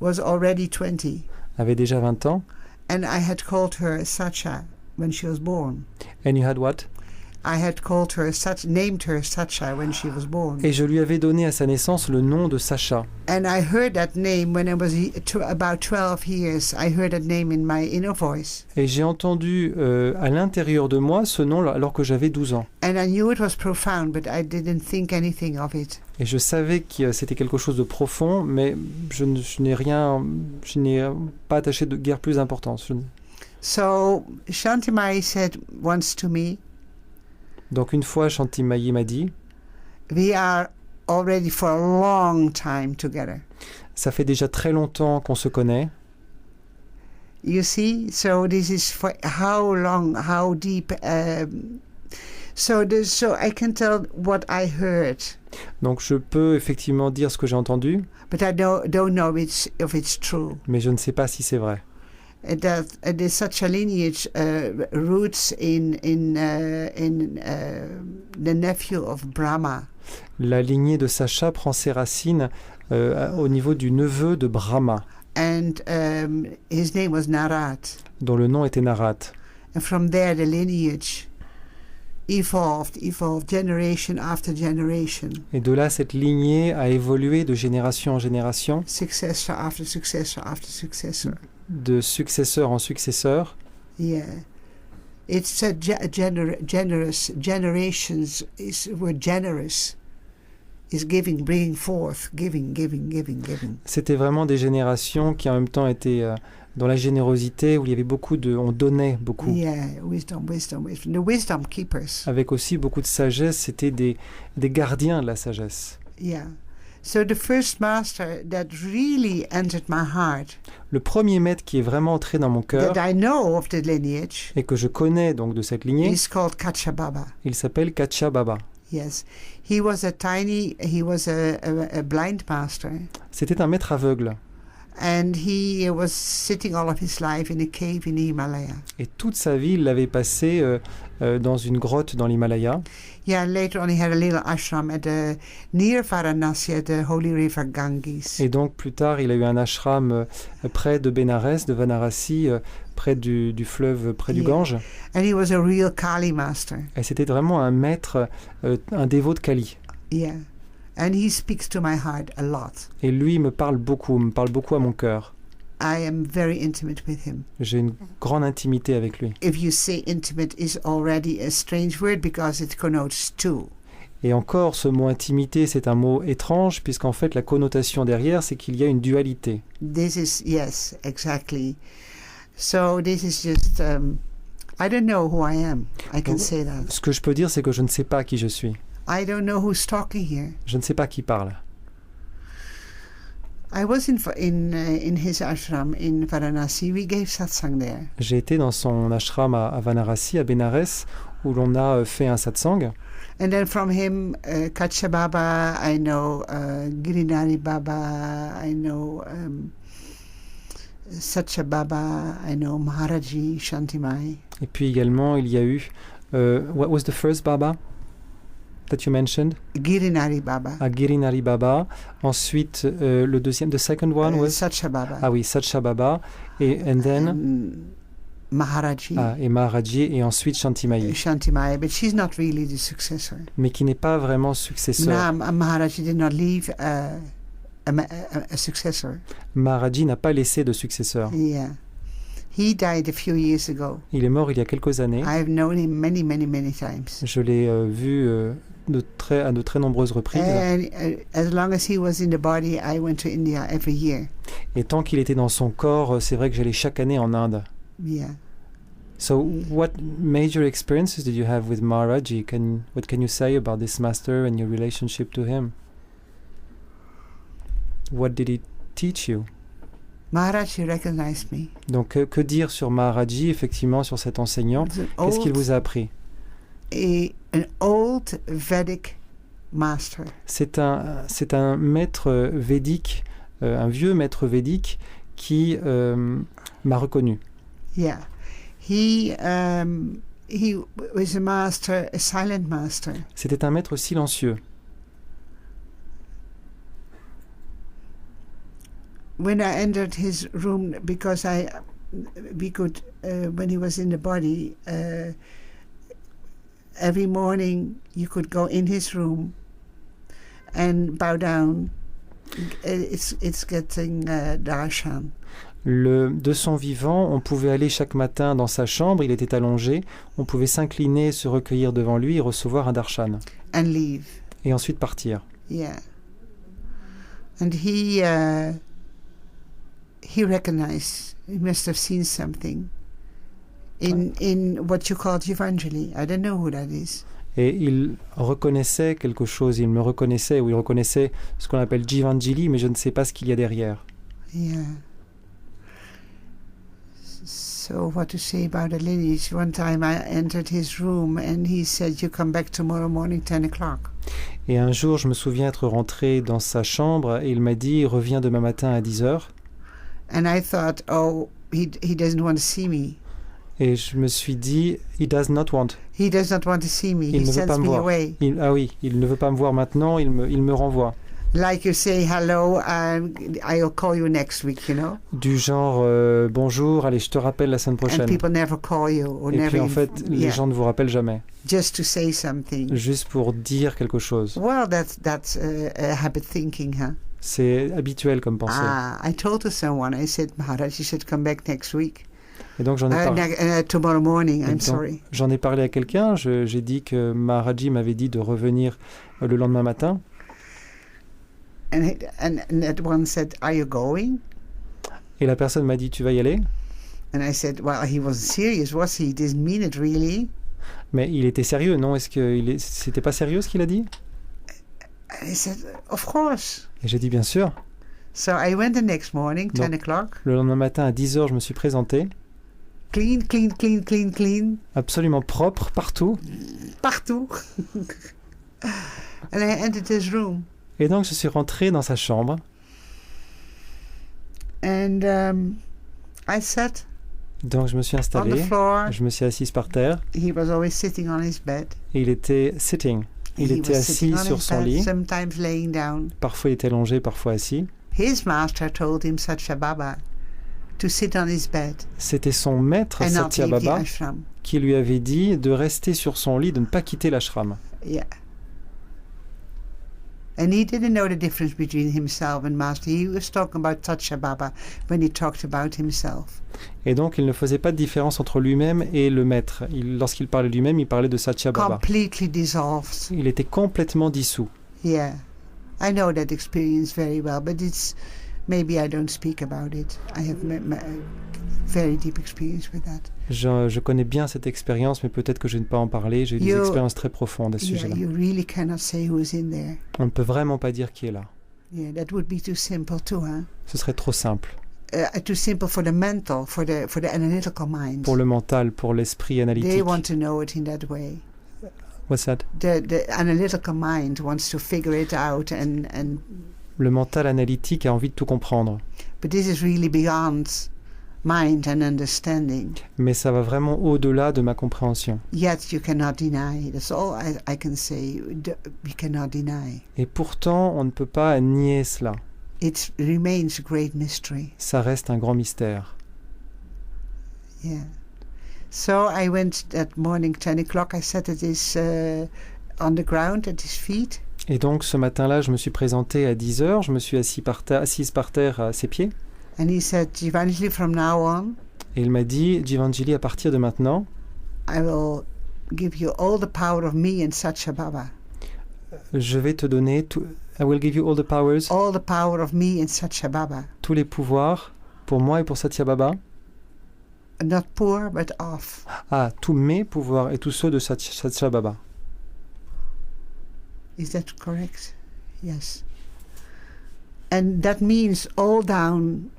was already 20. Avait déjà 20 ans. And I had called her Sacha when she was born. And you had what? I had called her named her Sacha when she was born. Et je lui avais donné à sa naissance le nom de Sacha. And I heard that name when I was about 12 years. I heard that name in my inner voice. Et j'ai entendu à l'intérieur de moi ce nom alors que j'avais 12 ans. And I knew it was profound, but I didn't think anything of it. Et je savais que c'était quelque chose de profond, mais je n'ai pas attaché de guère plus d'importance. So Shantimai said once to me. Donc une fois, Shantimai m'a dit, we are already for a long time together. Ça fait déjà très longtemps qu'on se connaît. You see, so this is for how long, how deep. So I can tell what I heard. Donc je peux effectivement dire ce que j'ai entendu. But I don't know if it's true. Mais je ne sais pas si c'est vrai. There's such a lineage roots in the nephew of Brahma. La lignée de Sacha prend ses racines au niveau du neveu de Brahma. And his name was Narad. Dont le nom était Narad. And from there the lineage evolved generation after generation. Et de là, cette lignée a évolué de génération en génération. Successor after successor after successor. De successeur en successeur. Yeah. It's generations were generous. Is giving, bringing forth, giving. C'était vraiment des générations qui en même temps étaient dans la générosité, où il y avait on donnait beaucoup. Yeah, wisdom. The wisdom keepers. Avec aussi beaucoup de sagesse, c'était des gardiens de la sagesse. Yeah. So the first master that really entered my heart, le premier maître qui est vraiment entré dans mon cœur, that I know of the lineage, et que je connais donc de cette lignée, is called Kacha Baba. Il s'appelle Kacha Baba. Yes, he was a blind master. C'était un maître aveugle. And he was sitting all of his life in a cave in the Himalaya. Et toute sa vie, il l'avait passé dans une grotte dans l'Himalaya. Yeah, later on he had a little ashram near Varanasi at the holy river Ganges. Et donc plus tard, il a eu un ashram près de Bénarès, de Varanasi, près du fleuve, près du Gange. And he was a real Kali master. Et c'était vraiment un maître, un dévot de Kali. Yeah. And he speaks to my heart a lot. Et lui me parle beaucoup à mon cœur. I am very intimate with him. J'ai une grande intimité avec lui. If you say intimate is already a strange word because it connotes two. Et encore, ce mot intimité, c'est un mot étrange puisqu'en fait la connotation derrière, c'est qu'il y a une dualité. This is, yes, exactly. So this is just, I don't know who I am. I can say that. Ce que je peux dire, c'est que je ne sais pas qui je suis. I don't know who's talking here. Je ne sais pas qui parle. I was in his ashram in Varanasi. We gave satsang there. J'ai été dans son ashram à Varanasi, à Bénarès, où l'on a fait un satsang. And then from him, Kacha Baba, I know Girinari Baba, I know Satya Baba, I know Maharaji Shantimai. Et puis également, il y a eu, what was the first Baba that you mentioned? Girinari Baba. Girinari Baba. Ensuite, le deuxième, the second one was? Satya Baba. Ah oui, Satya Baba. And then? Maharaji. Et Maharaji, et ensuite Shantimai. Shantimai, but she's not really the successor. Mais qui n'est pas vraiment successeur. No, Maharaji did not leave a successor. Maharaji n'a pas laissé de successeur. Yeah. He died a few years ago. Il est mort il y a quelques années. I've known him many times. Je l'ai vu à de très nombreuses reprises. And as long as he was in the body, I went to India every year. Et tant qu'il était dans son corps, c'est vrai que j'allais chaque année en Inde. Yeah. So, what major experiences did you have with Maharaji? What can you say about this master and your relationship to him? What did he teach you? Maharaji recognized me. Donc, que dire sur Maharaji, effectivement, sur cet enseignant? Qu'est-ce qu'il vous a appris? An old Vedic master. C'est un maître védique, un vieux maître védique qui m'a reconnu. Yeah. He was a master, a silent master. C'était un maître silencieux. When I entered his room, because we could, when he was in the body, every morning you could go in his room and bow down. It's getting darshan. De son vivant, on pouvait aller chaque matin dans sa chambre, il était allongé, on pouvait s'incliner, se recueillir devant lui et recevoir un darshan. And leave. Et ensuite partir. Yeah. And he recognized, he must have seen something in what you call Jivanjali. I don't know who that is. Et il reconnaissait quelque chose, il me reconnaissait, ou il reconnaissait ce qu'on appelle Jivanjali, mais je ne sais pas ce qu'il y a derrière. Yeah. So what to say about the lineage? One time I entered his room and he said, "You come back tomorrow morning, 10 o'clock." Et un jour, je me souviens être rentré dans sa chambre et il m'a dit, reviens demain matin à 10h. And I thought, oh, he doesn't want to see me. Et je me suis dit, he does not want to see me. Il He ne veut pas sends me me voir. away. Il ne veut pas me voir maintenant, il me renvoie. Like you say hello, I'll call you next week, you know. Du genre, bonjour, allez, je te rappelle la semaine prochaine. And people never call you or Et never. puis en fait, les gens ne vous rappellent jamais. Just to say something. Juste pour dire quelque chose. Well, that's habit thinking, huh? C'est habituel comme pensée. I told to someone, I said, Maharaj, you should come back next week. Et donc Tomorrow morning, I'm donc, sorry. j'en ai parlé à quelqu'un, j'ai dit que Maharaji m'avait dit de revenir le lendemain matin. And that one said, "Are you going?" Et la personne m'a dit, tu vas y aller? And I said, "Well, he wasn't serious, was he? He didn't mean it really." Mais il était sérieux, non? C'était pas sérieux ce qu'il a dit? And he said, "Of course." Et j'ai dit, bien sûr. So I went the next morning, 10 o'clock. Le lendemain matin à 10h, je me suis présenté. Clean, clean, clean, clean, clean. Absolument propre, partout. Partout. And I entered his room. Et donc, je suis rentré dans sa chambre. And I sat Donc, je me suis on installé. the floor. Je me suis assise par terre. He was always sitting on his bed. Et il était sitting. Il He était was assis sitting on sur his son bed, lit. sometimes laying down. Parfois, il était allongé, parfois assis. His master told him, Satya Baba, to sit on his bed C'était son maître, and not Satya leave the Baba, ashram. qui lui avait dit de rester sur son lit, de ne pas quitter l'ashram. Yeah. And he didn't know the difference between himself and master. He was talking about Satya Baba when he talked about himself. Et donc, il ne faisait pas de différence entre lui-même et le maître. Lorsqu'il parlait de lui-même, il parlait de Satya Baba. Completely dissolved. Il était complètement dissous. Yeah. I know that experience very well, but it's maybe I don't speak about it. I have very deep experience with that. Je connais bien cette expérience, mais peut-être que je ne vais pas en parler. J'ai eu des expériences très profondes à ce sujet-là. You really cannot say who's in there. On ne peut vraiment pas dire qui est là. Yeah, that would be too simple too, huh? Ce serait trop simple. Too simple for the mental, for the analytical mind. Pour le mental, pour l'esprit They analytique. want to know it in that way. What's that? The analytical mind wants to figure it out and Le mental analytique a envie de tout comprendre. but this is really beyond mind and understanding. Mais ça va vraiment au-delà de ma compréhension. Yet you cannot deny. That's all I can say. You cannot deny. Et pourtant, on ne peut pas nier cela. It remains a great mystery. Ça reste un grand mystère. Yeah. So I went that morning, 10 o'clock. I sat at his on the ground at his feet. Et donc, ce matin-là, je me suis présenté à 10h. Je me suis assise par terre à ses pieds. And he said, Jivanjali, from now on, Et il m'a dit, Jivanjali, à partir de maintenant, I will give you all the power of me and Satya Baba. je vais te donner tout. I will give you all the powers, All the power of me and Satya Baba. tous les pouvoirs pour moi et pour Satya Baba. Not poor, but off. Ah, tous mes pouvoirs et tous ceux de Satya Baba. Is that correct? Yes. And that means all down,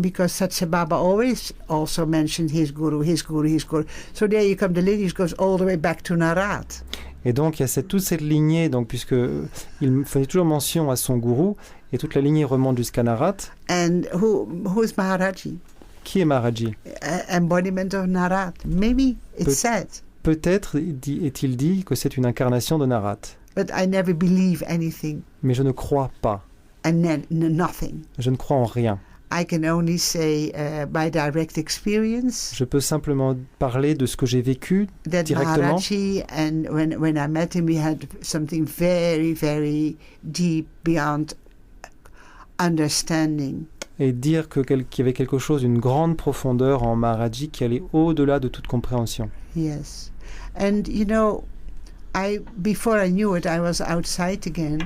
because Satya Baba always also mentioned his guru, his guru, his guru. So there you come, the lineage goes all the way back to Narad. Et donc, il y a toute cette lignée, donc, puisque il faisait toujours mention à son gourou, et toute la lignée remonte jusqu'à Narad. And who's Maharaji? Qui est Maharaji? Embodiment of Narad. Maybe it's said. Peut-être est-il dit que c'est une incarnation de Narad. But I never believe anything. Mais je ne crois pas. And then nothing. Je ne crois en rien. I can only say by direct experience. Je peux simplement parler de ce que j'ai vécu That directement. Maharaji, and when I met him, we had something very, very deep beyond understanding. Et dire qu'il y avait quelque chose d'une grande profondeur en Maharaji qui allait au-delà de toute compréhension. Yes. And you know, before I knew it, I was outside again.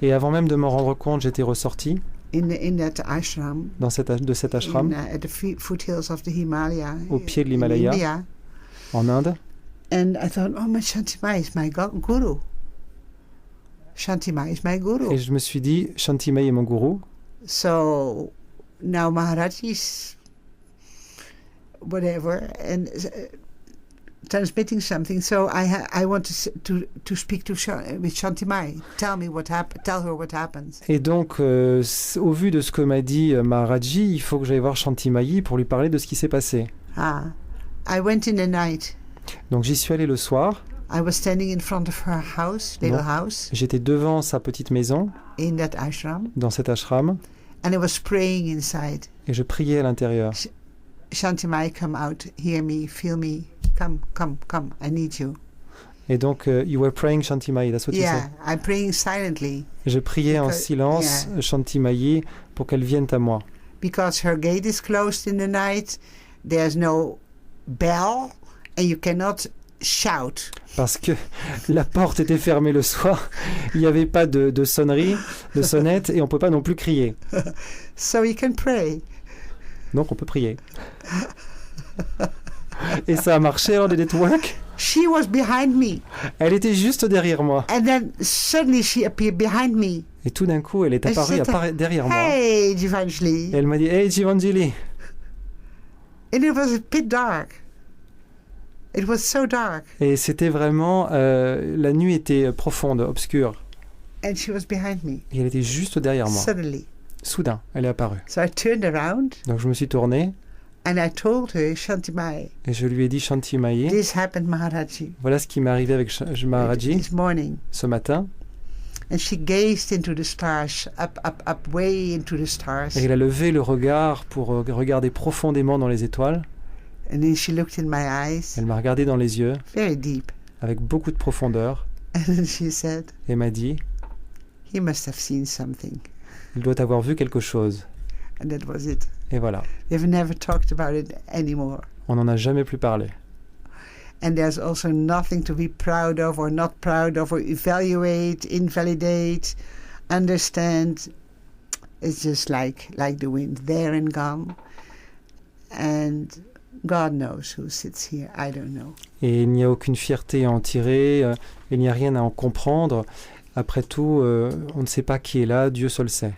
Et avant même de m'en rendre compte, j'étais ressorti In that ashram. de cet ashram At the foothills of the Himalaya. au pied de in l'Himalaya, India. en Inde. And I thought, oh, my Shantima is my guru. Shantima is my guru. Et je me suis dit, Shantimai est mon gourou. So now Maharaji is whatever and transmitting something. So I want to speak with Shantimai. Tell her what happens. Et donc, au vu de ce que m'a dit Maharaji, il faut que j'aille voir Shantimai pour lui parler de ce qui s'est passé. I went in the night. Donc j'y suis allé le soir. I was standing in front of her house, little house. J'étais devant sa petite maison, in that ashram. Dans cet ashram. And I was praying inside. Et je priais à l'intérieur. Shantimai, come out, hear me, feel me. Come, I need you. Et donc, you were praying Shantimai, that's what you said. Yeah, I'm praying silently. Je priais en silence Shantimai pour qu'elle vienne à moi. Because her gate is closed in the night, there's no bell and you cannot shout. Parce que la porte était fermée le soir, il n'y avait pas de sonnerie, de sonnette, et on ne peut pas non plus crier. So you can pray. Donc on peut prier. Et ça a marché, alors did it work? She was behind me. Elle était juste derrière moi. And then suddenly she appeared behind me. Et tout d'un coup, elle est apparue derrière moi. Hey, Jivanjali. Et elle m'a dit, hey Jivanjali. And it was a bit dark. It was so dark. Et c'était vraiment, la nuit était profonde, obscure. And she was behind me. Et elle était juste derrière moi. Suddenly. Soudain, elle est apparue. So I turned around. Donc je me suis tourné. And I told her, Shantimaye. Et je lui ai dit, Shantimaye. This happened, Maharaji. Voilà ce qui m'est arrivé avec Maharaji. This morning. Ce matin. And she gazed into the stars, up, way into the stars. Et elle a levé le regard pour regarder profondément dans les étoiles. And then she looked in my eyes. Elle m'a regardé dans les yeux. Very deep. Avec beaucoup de profondeur. And then she said. Et m'a dit. He must have seen something. Il doit avoir vu quelque chose. And that was it. Et voilà. They've never talked about it anymore. On n'en a jamais plus parlé. And there's also nothing to be proud of or not proud of or evaluate, invalidate, understand. It's just like the wind, there and gone. And God knows who sits here. I don't know. Et il n'y a aucune fierté à en tirer. Il n'y a rien à en comprendre. Après tout, on ne sait pas qui est là. Dieu seul sait.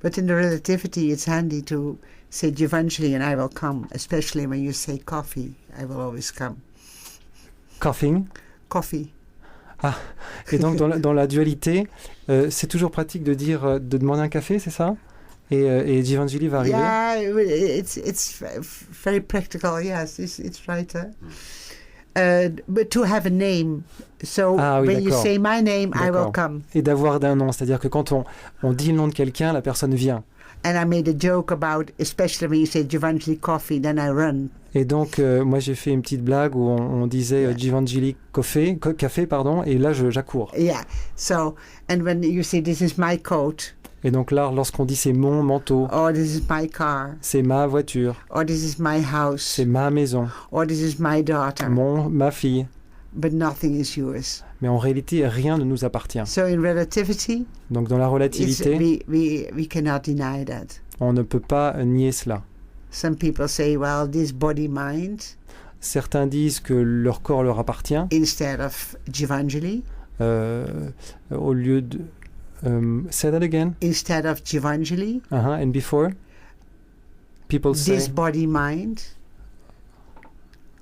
But in the relativity, it's handy to say Jivanjali and I will come, especially when you say coffee. I will always come. Coughing. Coffee. Ah, et donc dans la dualité, c'est toujours pratique de dire, de demander un café, c'est ça? Et Jivanjali va arriver. Yeah, it's very practical. Yes, it's right. But to have a name, so oui, when you d'accord. say my name, I will D'accord. come. Et d'avoir d'un nom, c'est-à-dire que quand on dit le nom de quelqu'un, la personne vient. And I made a joke about, especially when you say Jivanjali coffee, then I run. Et donc, moi, j'ai fait une petite blague où on disait Jivanjali café, pardon, et là, j'accours. Yeah. So, and when you say this is my coat. Et donc là, lorsqu'on dit c'est mon manteau, Or this is my car. c'est ma voiture, Or this is my house. c'est ma maison, Or this is my daughter. ma fille. But nothing is yours. Mais en réalité, rien ne nous appartient. So in relativity, Donc dans la relativité, we cannot deny that. on ne peut pas nier cela. Some people say, well, this body-mind, Certains disent que leur corps leur appartient, instead of Jivanjali, au lieu de... say that again. instead of Jivanjali, And before, people say... this body-mind,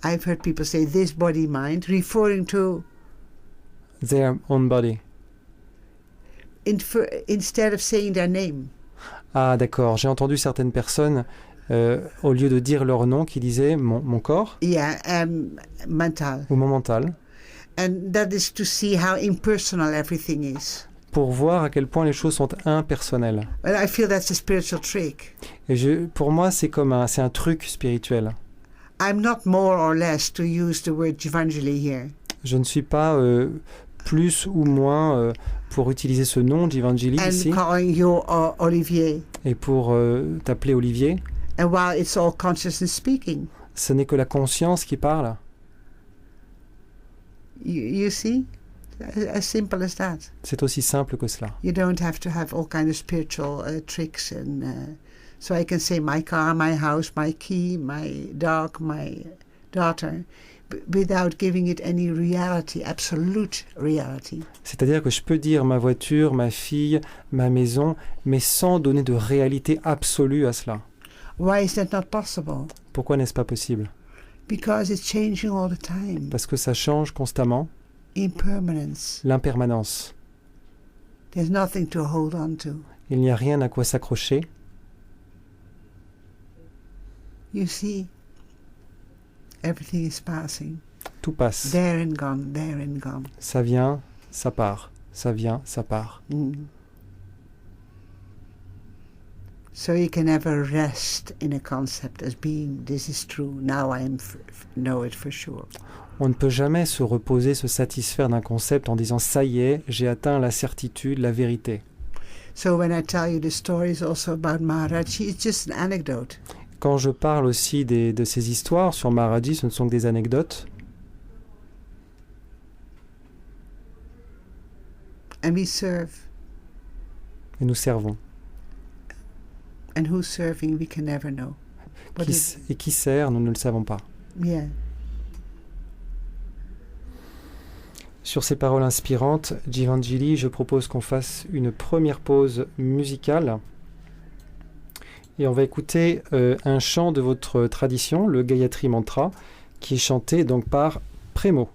I've heard people say this body-mind, referring to... their own body. Instead of saying their name. Ah d'accord, j'ai entendu certaines personnes, au lieu de dire leur nom, qui disaient mon corps Yeah, mental. ou mon mental, And that is to see how impersonal everything is. pour voir à quel point les choses sont impersonnelles. Well, I feel that's a spiritual trick. Et pour moi, c'est un truc spirituel. I'm not more or less to use the word Jivanjali here. Je ne suis pas plus ou moins pour utiliser ce nom, Jivanjali, And ici, calling you Olivier. et pour t'appeler Olivier. And while it's all consciousness speaking, Ce n'est que la conscience qui parle. you see? As simple as that. C'est aussi simple que cela. You don't have to have all kind of spiritual tricks. And so I can say my car, my house, my key, my dog, my daughter, without giving it any reality, absolute reality. C'est-à-dire que je peux dire ma voiture, ma fille, ma maison, mais sans donner de réalité absolue à cela. Why is that not possible? Pourquoi n'est-ce pas possible? Because it's changing all the time. Parce que ça change constamment. Impermanence. L'impermanence. There's nothing to hold on to. Il n'y a rien à quoi s'accrocher. You see, everything is passing. Tout passe. There and gone, there and gone. Ça vient, ça part. Ça vient, ça part. So you can never rest in a concept as being, this is true, now I know it for sure. On ne peut jamais se reposer, se satisfaire d'un concept en disant ça y est, j'ai atteint la certitude, la vérité. So when I tell you the stories also about Maharaji, it's just an anecdote. quand je parle aussi de ces histoires sur Maharaji, ce ne sont que des anecdotes. And we serve. Et nous servons. And who's serving, we can never know. Et qui sert, nous ne le savons pas. Yeah. Sur ces paroles inspirantes, Jivanjili, je propose qu'on fasse une première pause musicale. Et on va écouter un chant de votre tradition, le Gayatri Mantra, qui est chanté donc par Premo.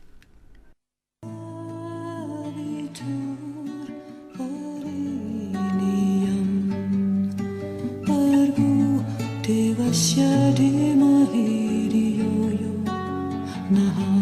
Shari Mahiri Yo Yo Naha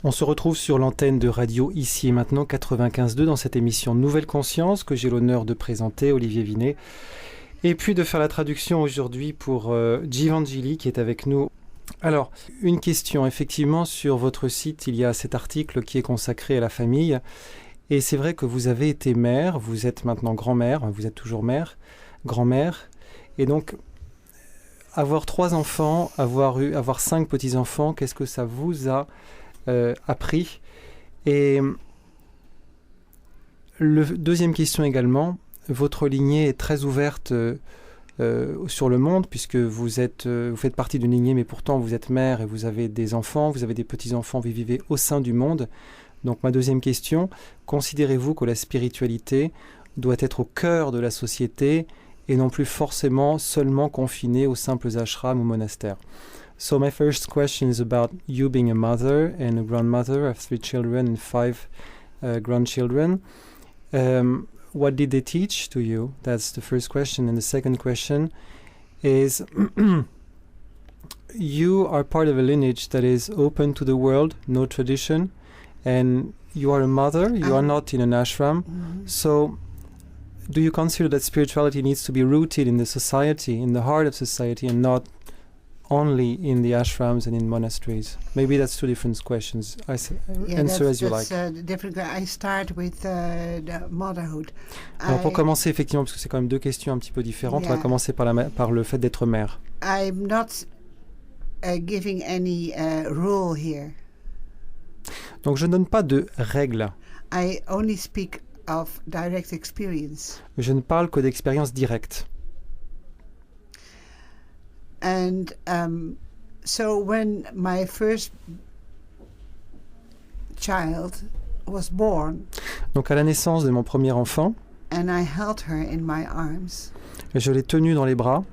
On se retrouve sur l'antenne de radio Ici et Maintenant 95.2 dans cette émission Nouvelle Conscience que j'ai l'honneur de présenter, Olivier Vinet, et puis de faire la traduction aujourd'hui pour Givangeli qui est avec nous. Alors, une question, effectivement, sur votre site, il y a cet article qui est consacré à la famille, et c'est vrai que vous avez été mère, vous êtes maintenant grand-mère, vous êtes toujours mère, grand-mère, et donc avoir 3 enfants, avoir 5 petits-enfants, qu'est-ce que ça vous a appris? Et deuxième question également, votre lignée est très ouverte sur le monde puisque vous faites partie d'une lignée mais pourtant vous êtes mère et vous avez des enfants, vous avez des petits-enfants, vous vivez au sein du monde. Donc ma deuxième question, considérez-vous que la spiritualité doit être au cœur de la société et non plus forcément seulement confinée aux simples ashrams ou monastères? So my first question is about you being a mother and a grandmother of 3 children and 5 grandchildren. What did they teach to you? That's the first question. And the second question is, you are part of a lineage that is open to the world, no tradition, and you are a mother, you are not in an ashram. Mm-hmm. So do you consider that spirituality needs to be rooted in the society, in the heart of society, and not only in the ashrams and in monasteries? Maybe that's 2 different questions. Answer as you like. Different. I start with the motherhood. Alors pour commencer, effectivement, parce que c'est quand même 2 questions un petit peu différentes, on va commencer par le fait d'être mère. I'm not giving any rule here. Donc je ne donne pas de règles. I only speak of direct experience. Je ne parle que d'expérience directe. And so when my first child was born, donc à la naissance de mon premier enfant, and I held her in my arms, je l'ai tenue dans les bras.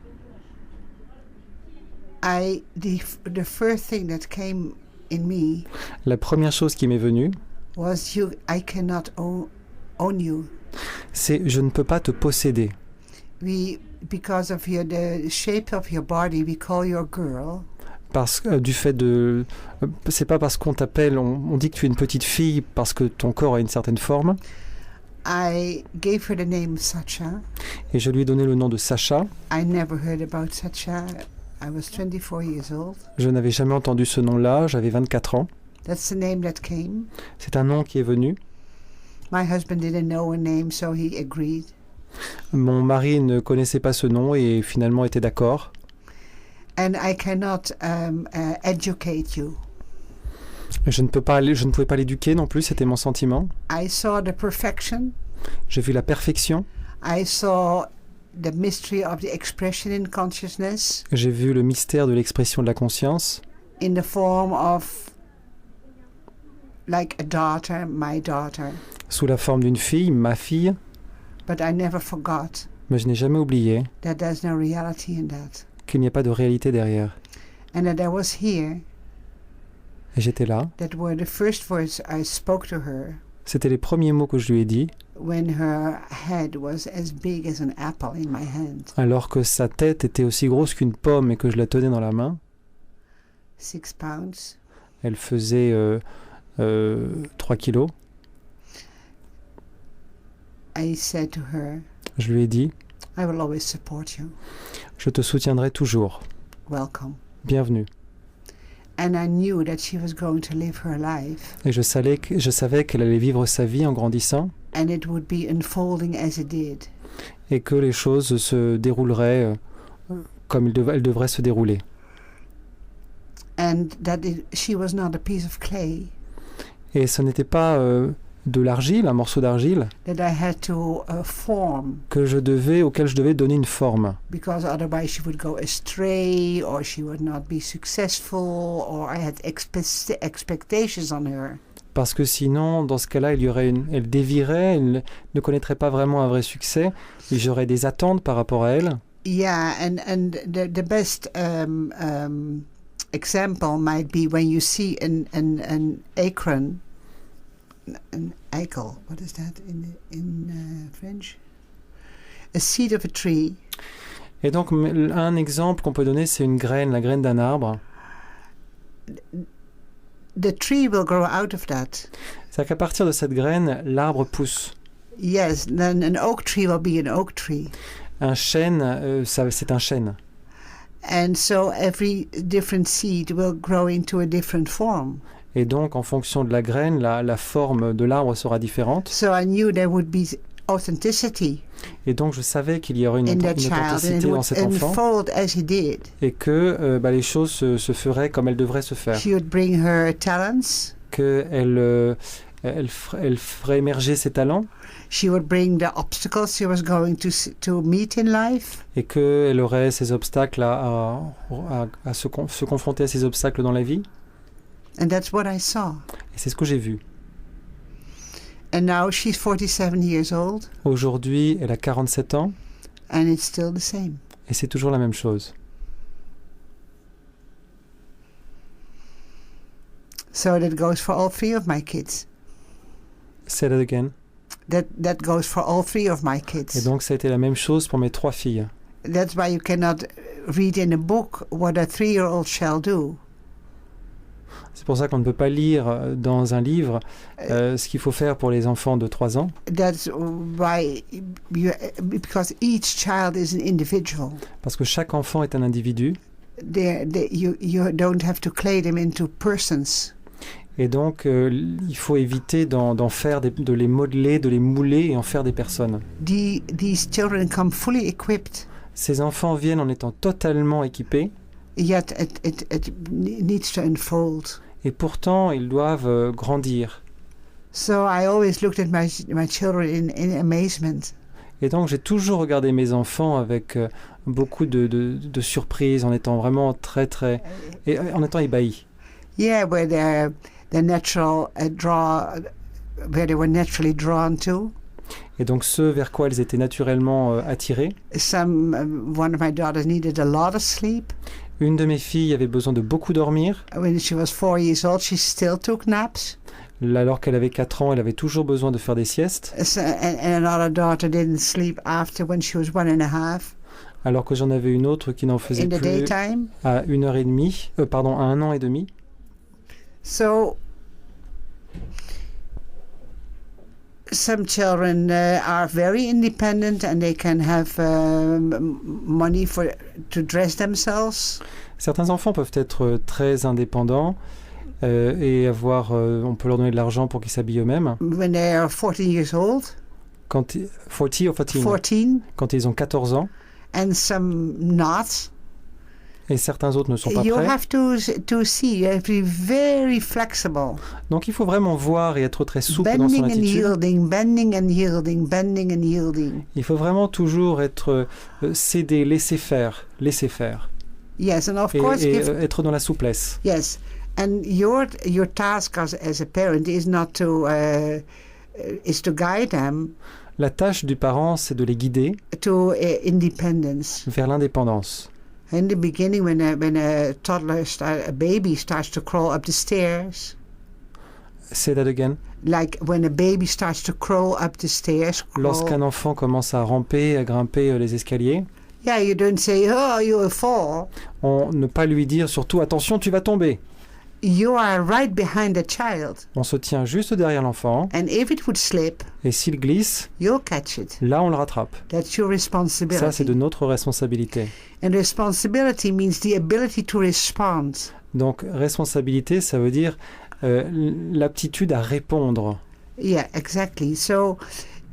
The first thing that came in me, la première chose qui m'est venue, was I cannot own you. C'est je ne peux pas te posséder. Because of the shape of your body, we call you a girl. Parce du fait de, c'est pas parce qu'on t'appelle, on dit que tu es une petite fille parce que ton corps a une certaine forme. I gave her the name Sacha. Et je lui ai donné le nom de Sacha. I never heard about Sacha. I was 24 years old. Je n'avais jamais entendu ce nom-là. J'avais 24 ans. That's the name that came. C'est un nom qui est venu. My husband didn't know a name, so he agreed. Mon mari ne connaissait pas ce nom et finalement était d'accord. And I cannot educate you. Je ne pouvais pas l'éduquer non plus, c'était mon sentiment. I saw the perfection. J'ai vu la perfection. I saw the mystery of the expression in consciousness. J'ai vu le mystère de l'expression de la conscience. In the form of like a daughter, my daughter. Sous la forme d'une fille, ma fille. But I never forgot. Mais je n'ai jamais oublié. That there's no reality in that. Qu'il n'y a pas de réalité derrière. And that I was here. Et j'étais là. That were the first words I spoke to her. C'était les premiers mots que je lui ai dit. when her head was as big as an apple in my hand. Alors que sa tête était aussi grosse qu'une pomme et que je la tenais dans la main. 6 pounds. Elle faisait 3 kilos. I said to her, Je lui ai dit, I will always support you. je te soutiendrai toujours. Welcome. Bienvenue. And I knew that she was going to live her life. Et je savais qu'elle allait vivre sa vie en grandissant And it would be unfolding as it did. et que les choses se dérouleraient comme elles devraient se dérouler. And that she was not a piece of clay. Et ce n'était pas de l'argile, un morceau d'argile, That I had to form. auquel je devais donner une forme. Because otherwise she would go astray, or she would not be successful, or I had expectations on her. Parce que sinon, dans ce cas-là, elle dévierait, elle ne connaîtrait pas vraiment un vrai succès, et j'aurais des attentes par rapport à elle. Yeah, and the best example might be when you see an acorn, an eichel. What is that in French? A seed of a tree. Et donc, un exemple qu'on peut donner, c'est une graine, la graine d'un arbre. The tree will grow out of that. C'est-à-dire qu'à partir de cette graine, l'arbre pousse. Yes, then an oak tree will be an oak tree. Un chêne, c'est un chêne. And so every different seed will grow into a different form. Et donc, en fonction de la graine, la forme de l'arbre sera différente. So I knew there would be authenticity Et donc, je savais qu'il y aurait une in that child, and authenticité it dans would cet enfant unfold as he did. et que les choses se feraient comme elles devraient se faire. She would bring her talents. Qu'elle ferait émerger ses talents She would bring the obstacles she was going to meet in life. et qu'elle aurait ces obstacles à se confronter à ces obstacles dans la vie. And that's what I saw. Et c'est ce que j'ai vu. And now she's 47 years old, Aujourd'hui, elle a 47 ans and it's still the same. et c'est toujours la même chose. So that goes for all 3 of my kids. Say that again. That goes for all 3 of my Et kids. donc, ça a été la même chose pour mes 3 filles. That's why you cannot read in a book what a 3-year-old shall do. C'est pour ça qu'on ne peut pas lire dans un livre ce qu'il faut faire pour les enfants de 3 ans. That's why because each child is an individual. Parce que chaque enfant est un individu. You don't have to clay them into persons. Et donc, il faut éviter d'en faire, de les modeler, de les mouler et en faire des personnes. These children come fully equipped. Ces enfants viennent en étant totalement équipés. Yet it needs to unfold. Et pourtant, ils doivent grandir. So I always looked at my children in amazement. Et donc, j'ai toujours regardé mes enfants avec beaucoup de surprise, en étant vraiment en étant ébahi. Yeah, where they're natural where they were naturally drawn to. Et donc, ceux vers quoi elles étaient naturellement attirées. One of my daughters needed a lot of sleep. Une de mes filles avait besoin de beaucoup dormir. When she was 4 years old, she still took naps. Alors qu'elle avait 4 ans, elle avait toujours besoin de faire des siestes. And another daughter didn't sleep after when she was 1.5. Alors que j'en avais une autre qui n'en faisait plus daytime. À 1h30, à 1 an et demi. So some children are very independent and they can have money to dress themselves. Certains enfants peuvent être très indépendants et on peut leur donner de l'argent pour qu'ils s'habillent eux-mêmes. When they are 14 years old. 40 or 14? 14. Quand ils ont 14 ans. And some not. Et certains autres ne sont pas you prêts. Have to see, you have to be very flexible. Donc il faut vraiment voir et être très souple dans son attitude. Bending and yielding, bending and yielding. Il faut vraiment toujours être céder, laisser faire. Yes, and of course, être dans la souplesse. Yes, and your task as a parent is not to is to guide them. La tâche du parent, c'est de les guider to independence. Vers l'indépendance. In the beginning, when a baby starts to crawl up the stairs. Say that again. Like when a baby starts to crawl up the stairs. Lorsqu'un enfant commence à ramper, à grimper les escaliers, Yeah, you don't say, oh, you'll fall. ne pas lui dire surtout attention, tu vas tomber. You are right behind the child. On se tient juste derrière l'enfant And if it would slip, et s'il glisse, you'll catch it. là on le rattrape. That's your responsibility. Ça, c'est de notre responsabilité. And responsibility means the ability to respond. Donc responsabilité, ça veut dire l'aptitude à répondre. Yeah, exactly. So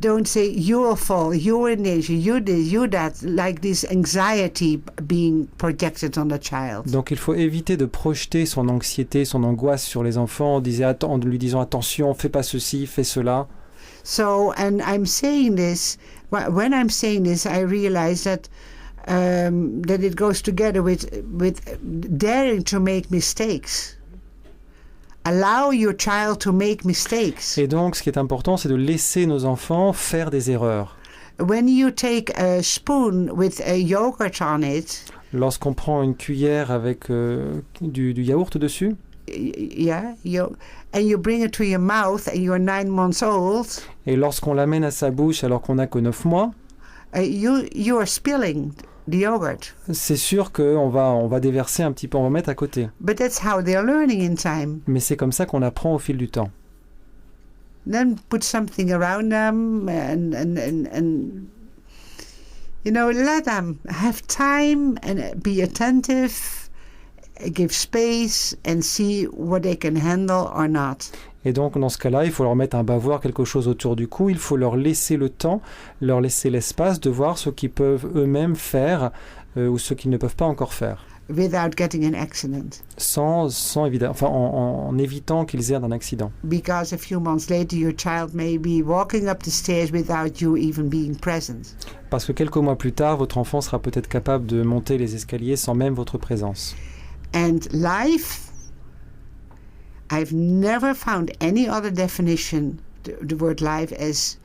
don't say you'll fall, you're in danger, you this, you that, like this anxiety being projected on the child. Donc il faut éviter de projeter son anxiété, son angoisse sur les enfants en lui disant attention, fais pas ceci, fais cela. So, and I'm saying this, when I'm saying this, I realize that it goes together with daring to make mistakes. Allow your child to make mistakes. Et donc, ce qui est important, c'est de laisser nos enfants faire des erreurs. When you take a spoon with a yogurt on it, lorsqu'on prend une cuillère avec du yaourt dessus, yeah, and you bring it to your mouth and you're 9 months old, et lorsqu'on l'amène à sa bouche alors qu'on n'a que 9 mois, you are spilling the yogurt. C'est sûr qu'on va déverser un petit peu, on va mettre à côté. But that's how they're learning in time. Mais c'est comme ça qu'on apprend au fil du temps. Then put something around them and let them have time and be attentive, give space and see what they can handle or not. Et donc, dans ce cas-là, il faut leur mettre un bavoir, quelque chose autour du cou. Il faut leur laisser le temps, leur laisser l'espace de voir ce qu'ils peuvent eux-mêmes faire ou ce qu'ils ne peuvent pas encore faire. Without getting an accident. Sans évidemment, en évitant qu'ils aient un accident. Because a few months later, your child may be walking up the stairs without you even being present. Parce que quelques mois plus tard, votre enfant sera peut-être capable de monter les escaliers sans même votre présence. And life, I've never found any other definition, the word life, as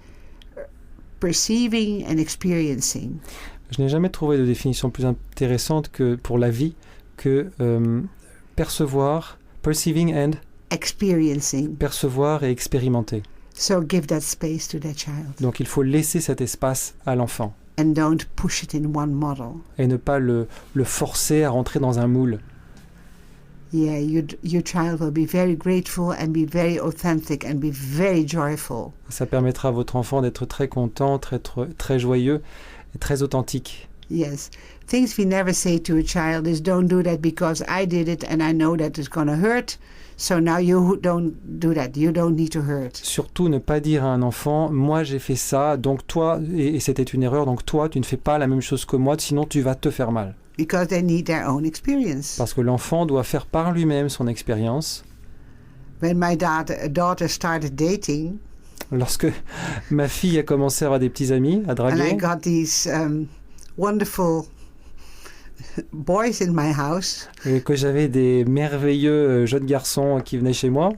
perceiving and experiencing. Je n'ai jamais trouvé de définition plus intéressante que pour la vie que percevoir, perceiving and experiencing. Percevoir et expérimenter. So give that space to that child. Donc il faut laisser cet espace à l'enfant. And don't push it in one model. Et ne pas le forcer à rentrer dans un moule. Yeah, your child will be very grateful and be very authentic and be very joyful. Ça permettra à votre enfant d'être très content, très joyeux et très authentique. Yes. Things we never say to a child is don't do that because I did it and I know that it's going to hurt. So now you don't do that. You don't need to hurt. Surtout ne pas dire à un enfant moi j'ai fait ça donc toi et c'était une erreur donc toi tu ne fais pas la même chose que moi sinon tu vas te faire mal. Because they need their own experience. Parce que l'enfant doit faire par lui-même son expérience. When my daughter started dating, lorsque ma fille a commencé à avoir des petits amis, à draguer, and I got these wonderful boys in my house, et que j'avais des merveilleux jeunes garçons qui venaient chez moi,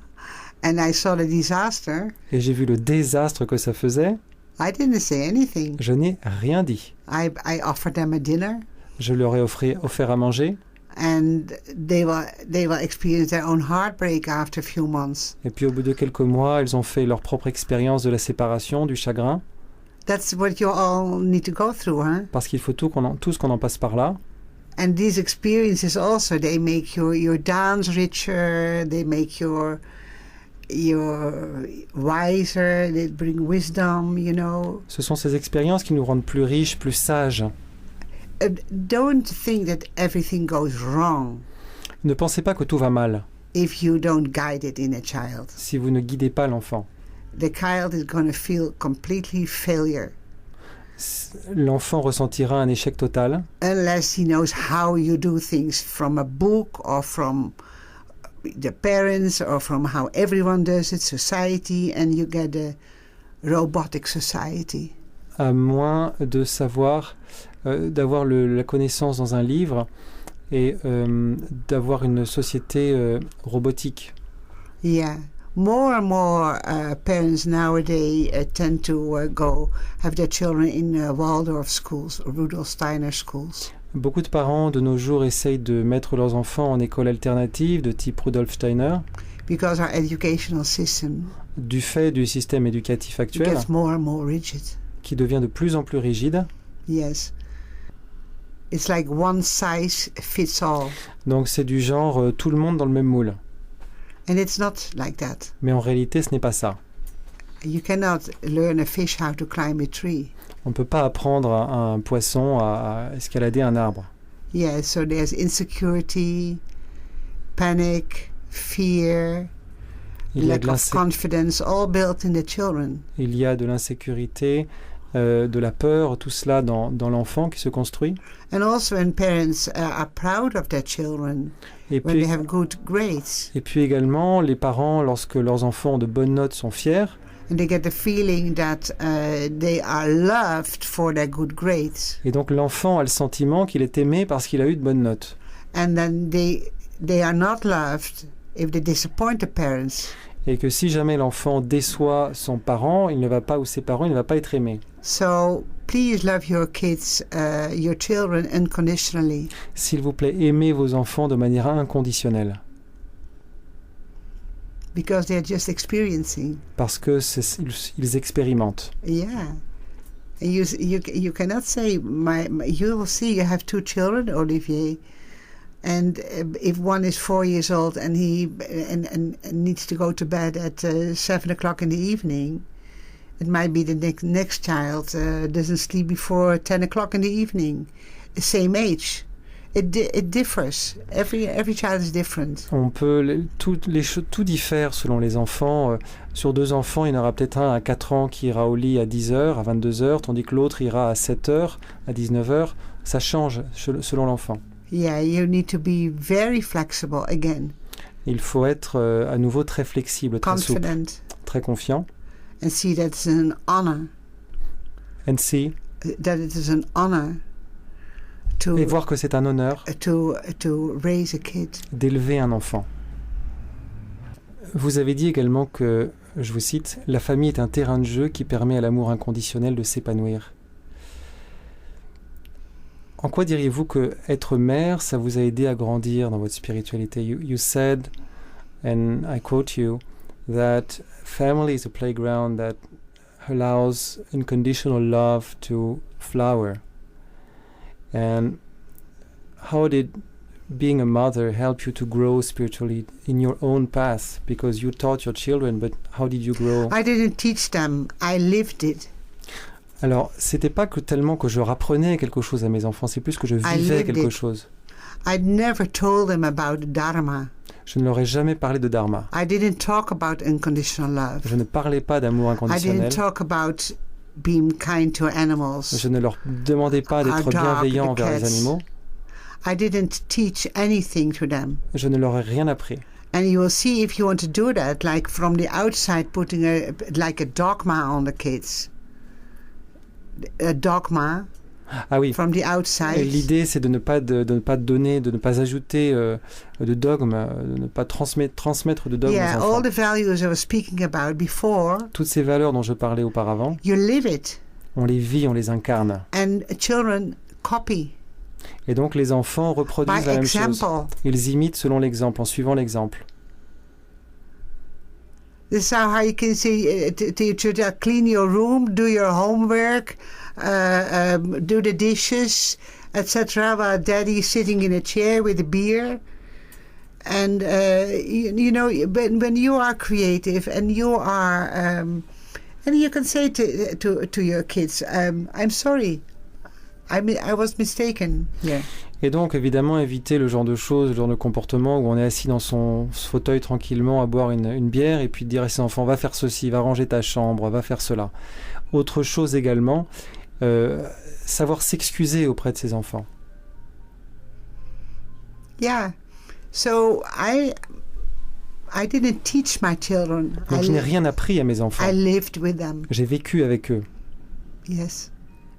and I saw the disaster, et j'ai vu le désastre que ça faisait, I didn't say anything. Je n'ai rien dit. I offered them a dinner. Je leur ai offert à manger. And they will experience their own heartbreak after a few months. Et puis au bout de quelques mois, ils ont fait leur propre expérience de la séparation, du chagrin. That's what you all need to go through, huh? Parce qu'il faut tous qu'on en passe par là. And these experiences also, they make your dance richer, they make your wiser, they bring wisdom, you know. Ce sont ces expériences qui nous rendent plus riches, plus sages. Don't think that everything goes wrong. Ne pensez pas que tout va mal. If you don't guide it in a child. Si vous ne guidez pas l'enfant. The child is going to feel completely failure. L'enfant ressentira un échec total. Unless he knows how you do things from a book or from the parents or from how everyone does it, society, and you get a robotic society. À moins de savoir, d'avoir la connaissance dans un livre et d'avoir une société robotique. Yeah. More and more parents nowadays tend to go have their children in Waldorf schools, Rudolf Steiner schools. Beaucoup de parents de nos jours essayent de mettre leurs enfants en école alternative de type Rudolf Steiner. because our educational system du fait du système éducatif actuel gets more and more rigid. qui devient de plus en plus rigide. Yes. It's like one size fits all. Donc c'est du genre tout le monde dans le même moule. And it's not like that. Mais en réalité, ce n'est pas ça. You cannot learn a fish how to climb a tree. On ne peut pas apprendre à un poisson à escalader un arbre. Yeah, so there's insecurity, panic, fear, lack of confidence, all built in the children. Il y a de l'insécurité, de la peur, tout cela dans l'enfant qui se construit. And also when parents are proud of their children, when they have good grades. Et puis également, les parents, lorsque leurs enfants ont de bonnes notes, sont fiers. And they get the feeling that they are loved for their good grades. Et donc l'enfant a le sentiment qu'il est aimé parce qu'il a eu de bonnes notes. And then they are not loved if they disappoint the parents. Et que si jamais l'enfant déçoit son parent, il ne va pas, ou ses parents, il ne va pas être aimé. So please love your kids, your children unconditionally. S'il vous plaît, aimez vos enfants de manière inconditionnelle. Because they are just experiencing. Parce que ils expérimentent. Yeah. And you cannot say you will see you have 2 children, Olivier, and if one is 4 years old and he and needs to go to bed at 7 o'clock in the evening, it might be the next child doesn't sleep before 10 o'clock in the evening, the same age. It differs. Every child is different. On peut tout diffère selon les enfants. Sur 2 enfants, il y en aura peut-être un à 4 ans qui ira au lit à 10h, à 22h, tandis que l'autre ira à 7h, à 19h. Ça change selon l'enfant. Yeah, you need to be very flexible again. Il faut être à nouveau très flexible, très souple, très confiant. And see that it's an honor. And see. That it is an honor. Et voir que c'est un honneur to raise a kid. D'élever un enfant. Vous avez dit également que, je vous cite, la famille est un terrain de jeu qui permet à l'amour inconditionnel de s'épanouir. En quoi diriez-vous que être mère, ça vous a aidé à grandir dans votre spiritualité? You said, and I quote you, that family is a playground that allows unconditional love to flower. And how did being a mother help you to grow spiritually in your own path? Because you taught your children, but how did you grow? I didn't teach them, I lived it. Alors, c'était pas que tellement que je rapprenais quelque chose à mes enfants, c'est plus que je vivais quelque chose. I never told them about Dharma. Je ne leur ai jamais parlé de Dharma. I didn't talk about unconditional love. Je ne parlais pas d'amour inconditionnel. I didn't talk about being kind to animals. Je ne leur demandais pas d'être bienveillants envers les animaux. I didn't teach anything to them. Je ne leur ai rien appris. And you will see if you want to do that, like from the outside, putting like a dogma on the kids. A dogma. Ah oui. From the outside. L'idée, c'est de ne pas donner, de ne pas ajouter de dogme, de ne pas transmettre de dogme aux enfants. All the values I was speaking about before. Toutes ces valeurs dont je parlais auparavant. You live it. On les vit, on les incarne. And children copy. Et donc les enfants reproduisent la même chose. Ils imitent selon l'exemple, en suivant l'exemple. This is how you can say to your children, clean your room, do your homework, do the dishes, etc. While daddy is sitting in a chair with a beer. And, you know, when you are creative and you are... and you can say to your kids, I'm sorry, I was mistaken. Yeah. Et donc, évidemment, éviter le genre de choses, le genre de comportement où on est assis dans son fauteuil tranquillement à boire une bière et puis dire à ses enfants, va faire ceci, va ranger ta chambre, va faire cela. Autre chose également, savoir s'excuser auprès de ses enfants. Yeah. So I didn't teach my children. Donc, je n'ai rien appris à mes enfants. I lived with them. J'ai vécu avec eux. Yes.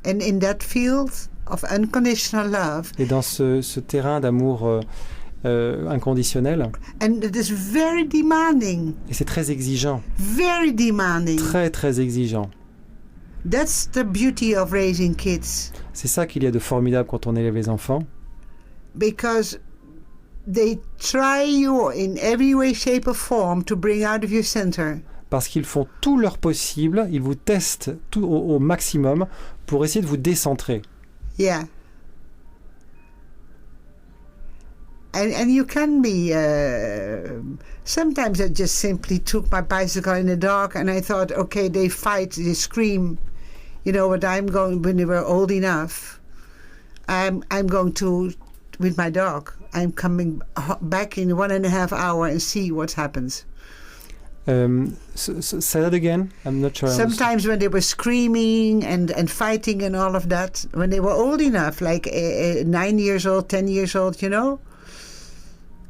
And in that field of unconditional love. Et dans ce terrain d'amour inconditionnel. And it is very demanding. Et c'est très exigeant. Very demanding. Très, très exigeant. That's the beauty of raising kids. C'est ça qu'il y a de formidable quand on élève les enfants. Because they try you in every way, shape or form to bring out of your center. Parce qu'ils font tout leur possible, ils vous testent tout au maximum pour essayer de vous décentrer. Yeah. And you can be... sometimes I just simply took my bicycle in the dark and I thought, okay, they fight, they scream. You know what, when they were old enough, I'm going to, with my dog, I'm coming back in 1.5 hours and see what happens. Say that again? I'm not sure. Sometimes when they were screaming and fighting and all of that, when they were old enough, like 9 years old, 10 years old, you know.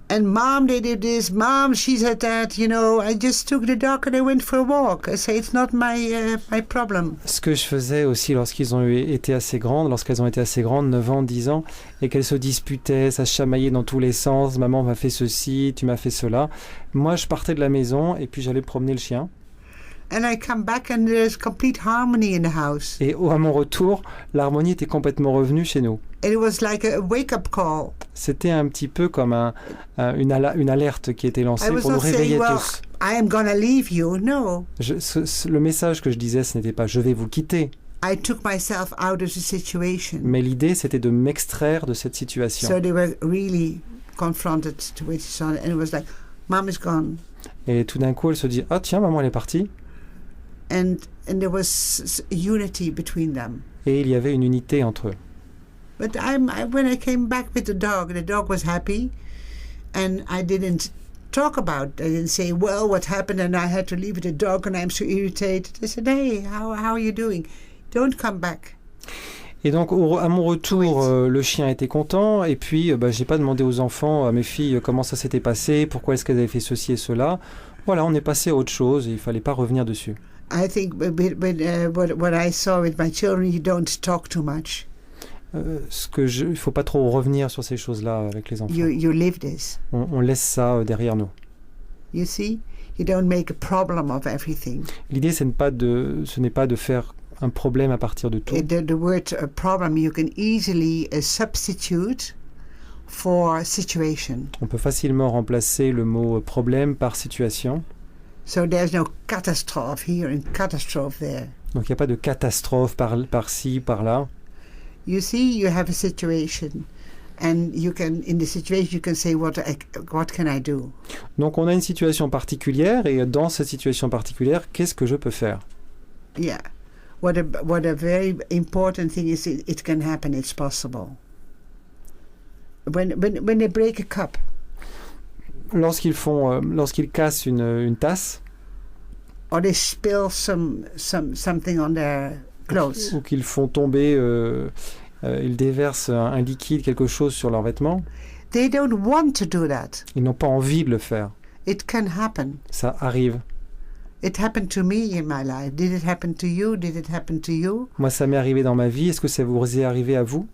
And Mom, they did this. Mom, she said that, you know. I just took the dog and I went for a walk. I say, it's not my problem. Ce que je faisais aussi lorsqu'elles ont été assez grandes, 9 ans, 10 ans, et qu'elles se disputaient, ça se chamaillait dans tous les sens. Maman m'a fait ceci, tu m'as fait cela. Moi, je partais de la maison et puis j'allais promener le chien. And I come back and there's complete harmony in the house. Et à mon retour, l'harmonie était complètement revenue chez nous. And it was like a wake-up call. C'était un petit peu comme une alerte qui était lancée pour nous réveiller tous. I am gonna leave you. No. Le message que je disais, ce n'était pas « je vais vous quitter ». I took myself out of the situation. Mais l'idée, c'était de m'extraire de cette situation. So they were really confronted with each other, and it was like, Mom is gone. Et tout d'un coup, elle se dit « ah tiens, maman, elle est partie ». And there was unity between them. Et il y avait une unité entre eux. But when I came back with the dog was happy, and I didn't talk about it. I didn't say, well, what happened, and I had to leave the dog, and I'm so irritated. I said, hey, how are you doing? Don't come back. Et donc, à mon retour, le chien était content. Et puis, j'ai pas demandé aux enfants, à mes filles, comment ça s'était passé, pourquoi est-ce qu'elles avaient fait ceci et cela. Voilà, on est passé à autre chose et il fallait pas revenir dessus. I think what I saw with my children, you don't talk too much. Il faut pas trop revenir sur ces choses-là avec les enfants. You live this. On laisse ça derrière nous. You see, you don't make a problem of everything. L'idée, ce n'est pas de faire un problème à partir de tout. The word problem you can easily substitute for situation. On peut facilement remplacer le mot problème par situation. So there's no catastrophe here and catastrophe there. Donc il n'y a pas de catastrophe par-ci, par-là. You see, you have a situation, and in the situation you can say, what can I do? Donc on a une situation particulière, et dans cette situation particulière, qu'est-ce que je peux faire? Yeah. What a very important thing is it can happen, it's possible. When they break a cup. Lorsqu'ils cassent une tasse, or they spill something on their clothes, ou qu'ils font tomber, ils déversent un liquide, quelque chose sur leurs vêtements, they don't want to do that. Ils n'ont pas envie de le faire. It can happen. Ça arrive. It happened to me in my life. Did it happen to you? Did it happen to you? Moi, ça m'est arrivé dans ma vie. Est-ce que ça vous est arrivé à vous?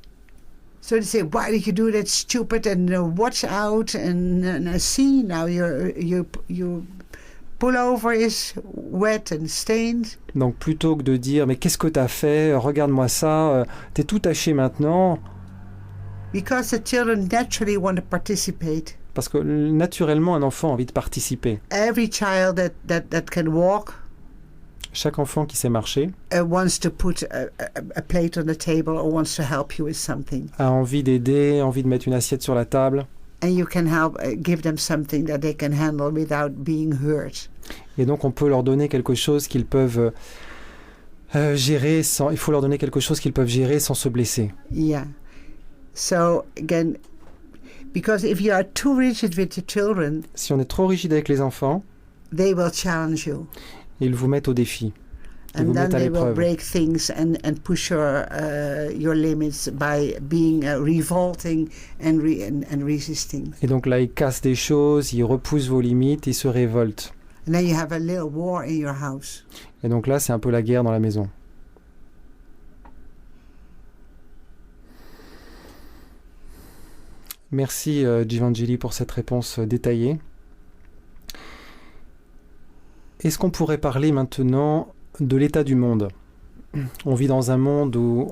So they say, why did you do that, stupid? And watch out, and see now your pullover is wet and stained. Donc plutôt que de dire, mais qu'est-ce que t'as fait? Regarde-moi ça, t'es tout taché maintenant. Because the children naturally want to participate. Parce que naturellement, un enfant a envie de participer. Every child that can walk. Chaque enfant qui sait marcher wants to put a plate on the table or wants to help you with something. A envie d'aider, envie de mettre une assiette sur la table. And you can help give them something that they can handle without being hurt. Et donc on peut leur donner quelque chose qu'ils peuvent gérer sans. Il faut leur donner quelque chose qu'ils peuvent gérer sans se blesser. Yeah. So again, because if you are too rigid with your children, si on est trop rigide avec les enfants, they will challenge you. Ils vous mettent au défi. Ils vous and then mettent à they will l'épreuve. break things and push your limits by being revolting and resisting. Et donc là, ils cassent des choses, ils repoussent vos limites, ils se révoltent. And then you have a little war in your house. Et donc là, c'est un peu la guerre dans la maison. Merci Givangeli pour cette réponse détaillée. Est-ce qu'on pourrait parler maintenant de l'état du monde? On vit dans un monde où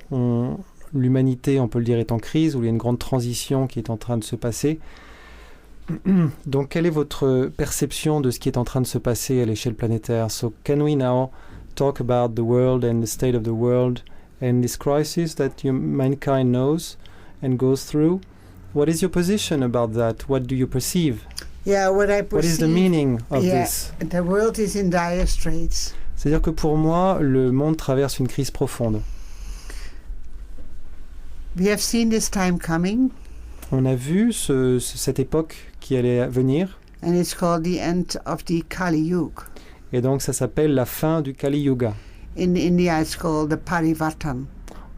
l'humanité, on peut le dire, est en crise, où il y a une grande transition qui est en train de se passer. Donc, quelle est votre perception de ce qui est en train de se passer à l'échelle planétaire? So, can we now talk about the world and the state of the world and this crisis that mankind knows and goes through? What is your position about that? What do you perceive? Yeah, what I perceive. What is the meaning of yeah, this? the world is in dire straits. C'est-à-dire que pour moi, le monde traverse une crise profonde. We have seen this time coming. On a vu cette époque qui allait venir. And it's called the end of the Kali Yuga. Et donc ça s'appelle la fin du Kali Yuga. In India, it's called the Parivartan.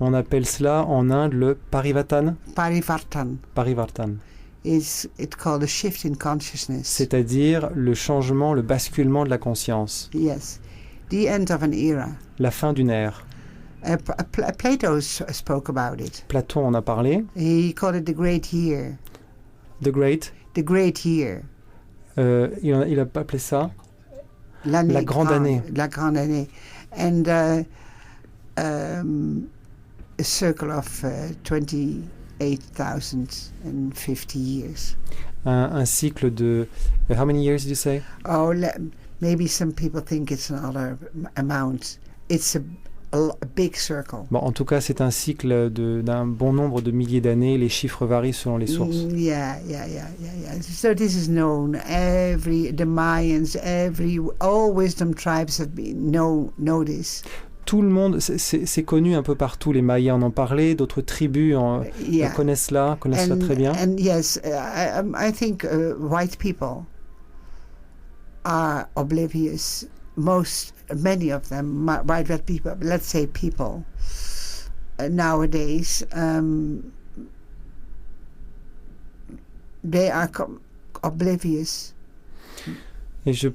On appelle cela en Inde le Parivartan. Parivartan. Parivartan. It's called a shift in consciousness. C'est-à-dire le changement, le basculement de la conscience. Yes. The end of an era. La fin d'une ère. Plato spoke about it. Platon en a parlé. He called it the great year. The Great. The great year. Il a appelé ça la grande année. La grande année. And a circle of 28,050 years. Un cycle de... How many years did you say? Oh, maybe some people think it's another amount. It's a big circle. Bon, en tout cas, c'est un cycle d'un bon nombre de milliers d'années. Les chiffres varient selon les sources. Yeah. So this is known. The Mayans, all wisdom tribes have know this. Tout le monde, c'est connu un peu partout. Les Mayas en ont parlé, d'autres tribus connaissent cela très bien. And yes, I think white people are oblivious. Many of them, white people, let's say people, nowadays, they are oblivious. Et je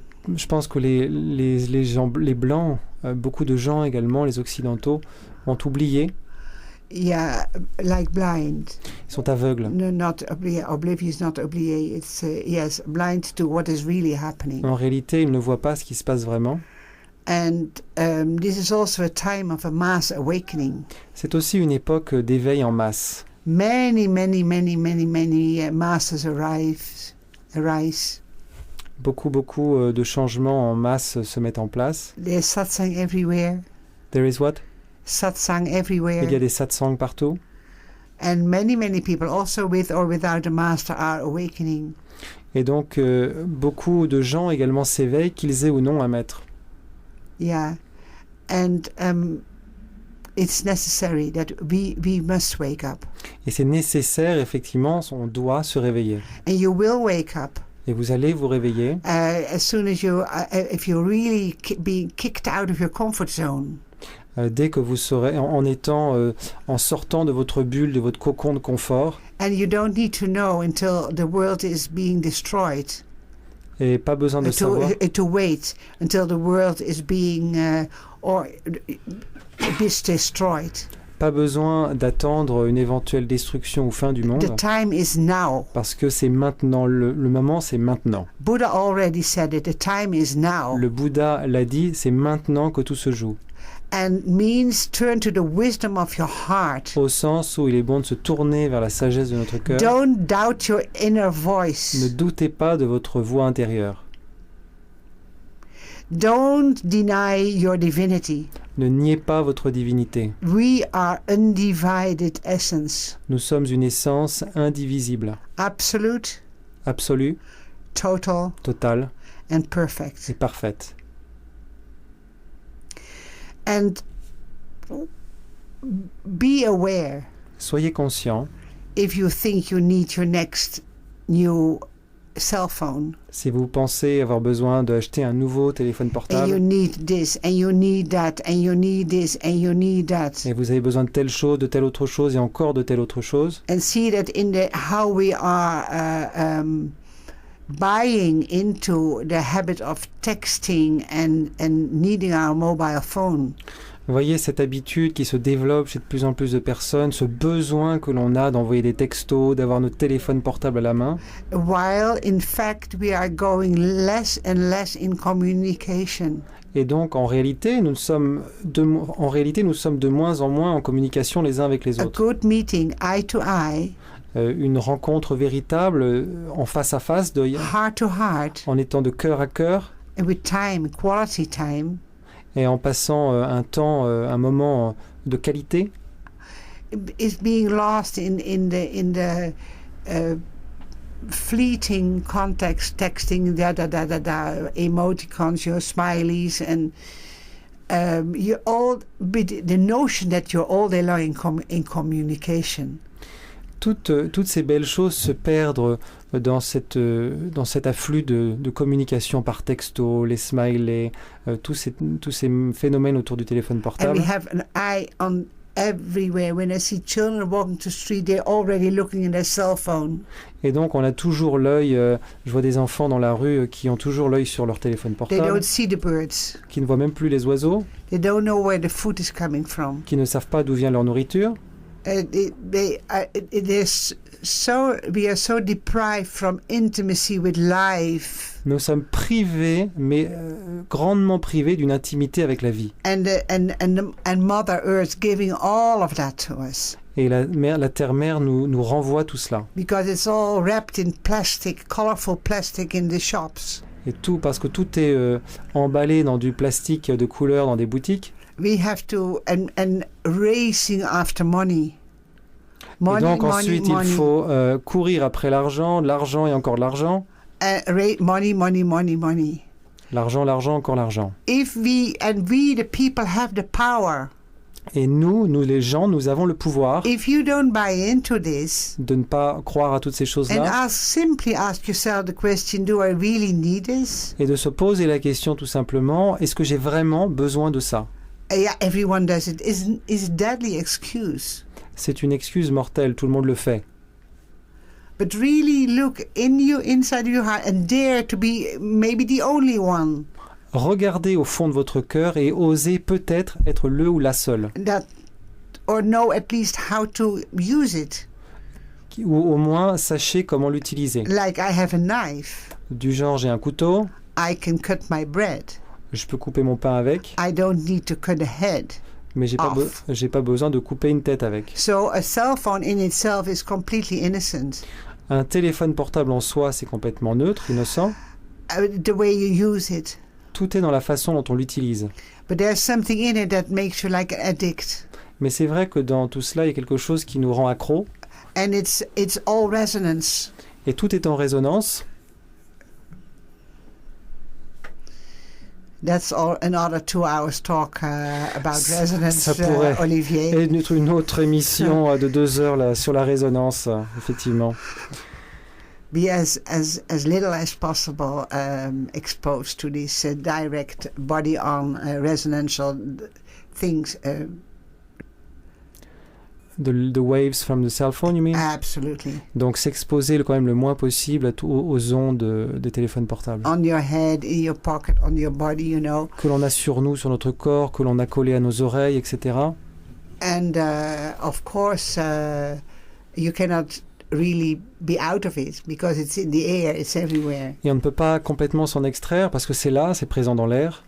pense que les Blancs, beaucoup de gens également, les Occidentaux, ont oublié. Yeah, like blind. Ils sont aveugles. No, not oblivious, not oublié. It's yes, blind to what is really happening. En réalité, ils ne voient pas ce qui se passe vraiment. And this is also a time of a mass awakening. C'est aussi une époque d'éveil en masse. Many masters arise. Beaucoup de changements en masse se mettent en place. There's satsang everywhere. There is what? Satsang everywhere. Il y a des satsangs partout. And many people, also with or without a master, are awakening. Et donc, beaucoup de gens également s'éveillent, qu'ils aient ou non un maître. Yeah. And it's necessary that we must wake up. Et c'est nécessaire, effectivement, on doit se réveiller. And you will wake up. Et vous allez vous réveiller. As soon as if you're really being kicked out of your comfort zone. Dès que vous serez en sortant de votre bulle, de votre cocon de confort. And you don't need to know until the world is being destroyed. Et pas besoin de savoir. To wait until the world is being destroyed. Pas besoin d'attendre une éventuelle destruction ou fin du monde. The time is now. Parce que c'est maintenant, le moment c'est maintenant. Buddha already said it, the time is now. Le Bouddha l'a dit, c'est maintenant que tout se joue. And means turn to the wisdom of your heart. Au sens où il est bon de se tourner vers la sagesse de notre cœur. Don't doubt your inner voice. Ne doutez pas de votre voix intérieure. Don't deny your divinity. Ne niez pas votre divinité. We are undivided essence. Nous sommes une essence indivisible. Absolute. Absolue. Total. Totale. And perfect. Et parfaite. And be aware. Soyez conscient. If you think you need your next new cell phone. Si vous pensez avoir besoin d'acheter un nouveau téléphone portable. And you need this, and you need that, and you need this, and you need that. Et vous avez besoin de telle chose, de telle autre chose, et encore de telle autre chose. And see that in how we are buying into the habit of texting and needing our mobile phone. Vous voyez cette habitude qui se développe chez de plus en plus de personnes, ce besoin que l'on a d'envoyer des textos, d'avoir notre téléphone portable à la main, while in fact we are going less and less in communication. et donc en réalité nous sommes de moins en moins en communication les uns avec les A autres. good meeting, eye to eye, Une rencontre véritable en face à face, heart to heart, en étant de cœur à cœur, and with time, quality time, et en passant un moment de qualité, is being lost in the fleeting context, texting, emoticons, your smileys, and the notion that you're all day long in communication. toutes ces belles choses se perdent dans cet afflux de communication par texto, les smileys, tous ces phénomènes autour du téléphone And portable. we have an eye on everywhere. When I see children walking to the street, they're already looking at their cell phone. Et donc on a toujours l'œil, je vois des enfants dans la rue qui ont toujours l'œil sur leur téléphone They portable, don't see the birds. qui ne voient même plus les oiseaux, They don't know where the food is coming from. qui ne savent pas d'où vient leur nourriture. We are so deprived from intimacy with life, Nous sommes privés, mais grandement privés d'une intimité avec la vie. and Mother Earth giving all of that to us, Et la Terre-Mère nous renvoie tout cela. because it's all wrapped in plastic, colorful plastic in the shops. Et tout parce que tout est emballé dans du plastique de couleur dans des boutiques. We have to and racing after money. Et donc ensuite il faut courir après l'argent et encore de l'argent. Money. L'argent, encore l'argent. If we the people have the power. Et nous les gens, nous avons le pouvoir If you don't buy into this, de ne pas croire à toutes ces and choses-là simply ask yourself the question: do I really need this? et de se poser la question tout simplement, est-ce que j'ai vraiment besoin de ça? Yeah, everyone does it. Is a deadly excuse. C'est une excuse mortelle, tout le monde le fait. But really look inside your heart and dare to be maybe the only one. Regardez au fond de votre cœur et osez peut-être être le ou la seule. Or know at least how to use it. Ou au moins sachez comment l'utiliser. Like I have a knife. Du genre j'ai un couteau, I can cut my bread. je peux couper mon pain avec, I don't need to cut a head. mais j'ai pas besoin de couper une tête avec. So a cell phone in itself is completely innocent. Un téléphone portable en soi, c'est complètement neutre, innocent. The way you use it. Tout est dans la façon dont on l'utilise. But there's something in it that makes you like an addict. Mais c'est vrai que dans tout cela, il y a quelque chose qui nous rend accro. And it's all resonance. Et tout est en résonance. That's another 2 hours talk about resonance, Ça pourrait Olivier. être une autre émission de 2 heures là, sur la résonance, effectivement. Be as little as possible exposed to these direct body-on resonantial things. The waves from the cell phone, you mean? Absolutely. Donc s'exposer quand même le moins possible aux ondes des téléphones portables. On your head, in your pocket, on your body, you know. Que l'on a sur nous, sur notre corps, que l'on a collé à nos oreilles, etc. And of course, you cannot really be out of it because it's in the air, it's everywhere. Et on ne peut pas complètement s'en extraire parce que c'est là, c'est présent dans l'air.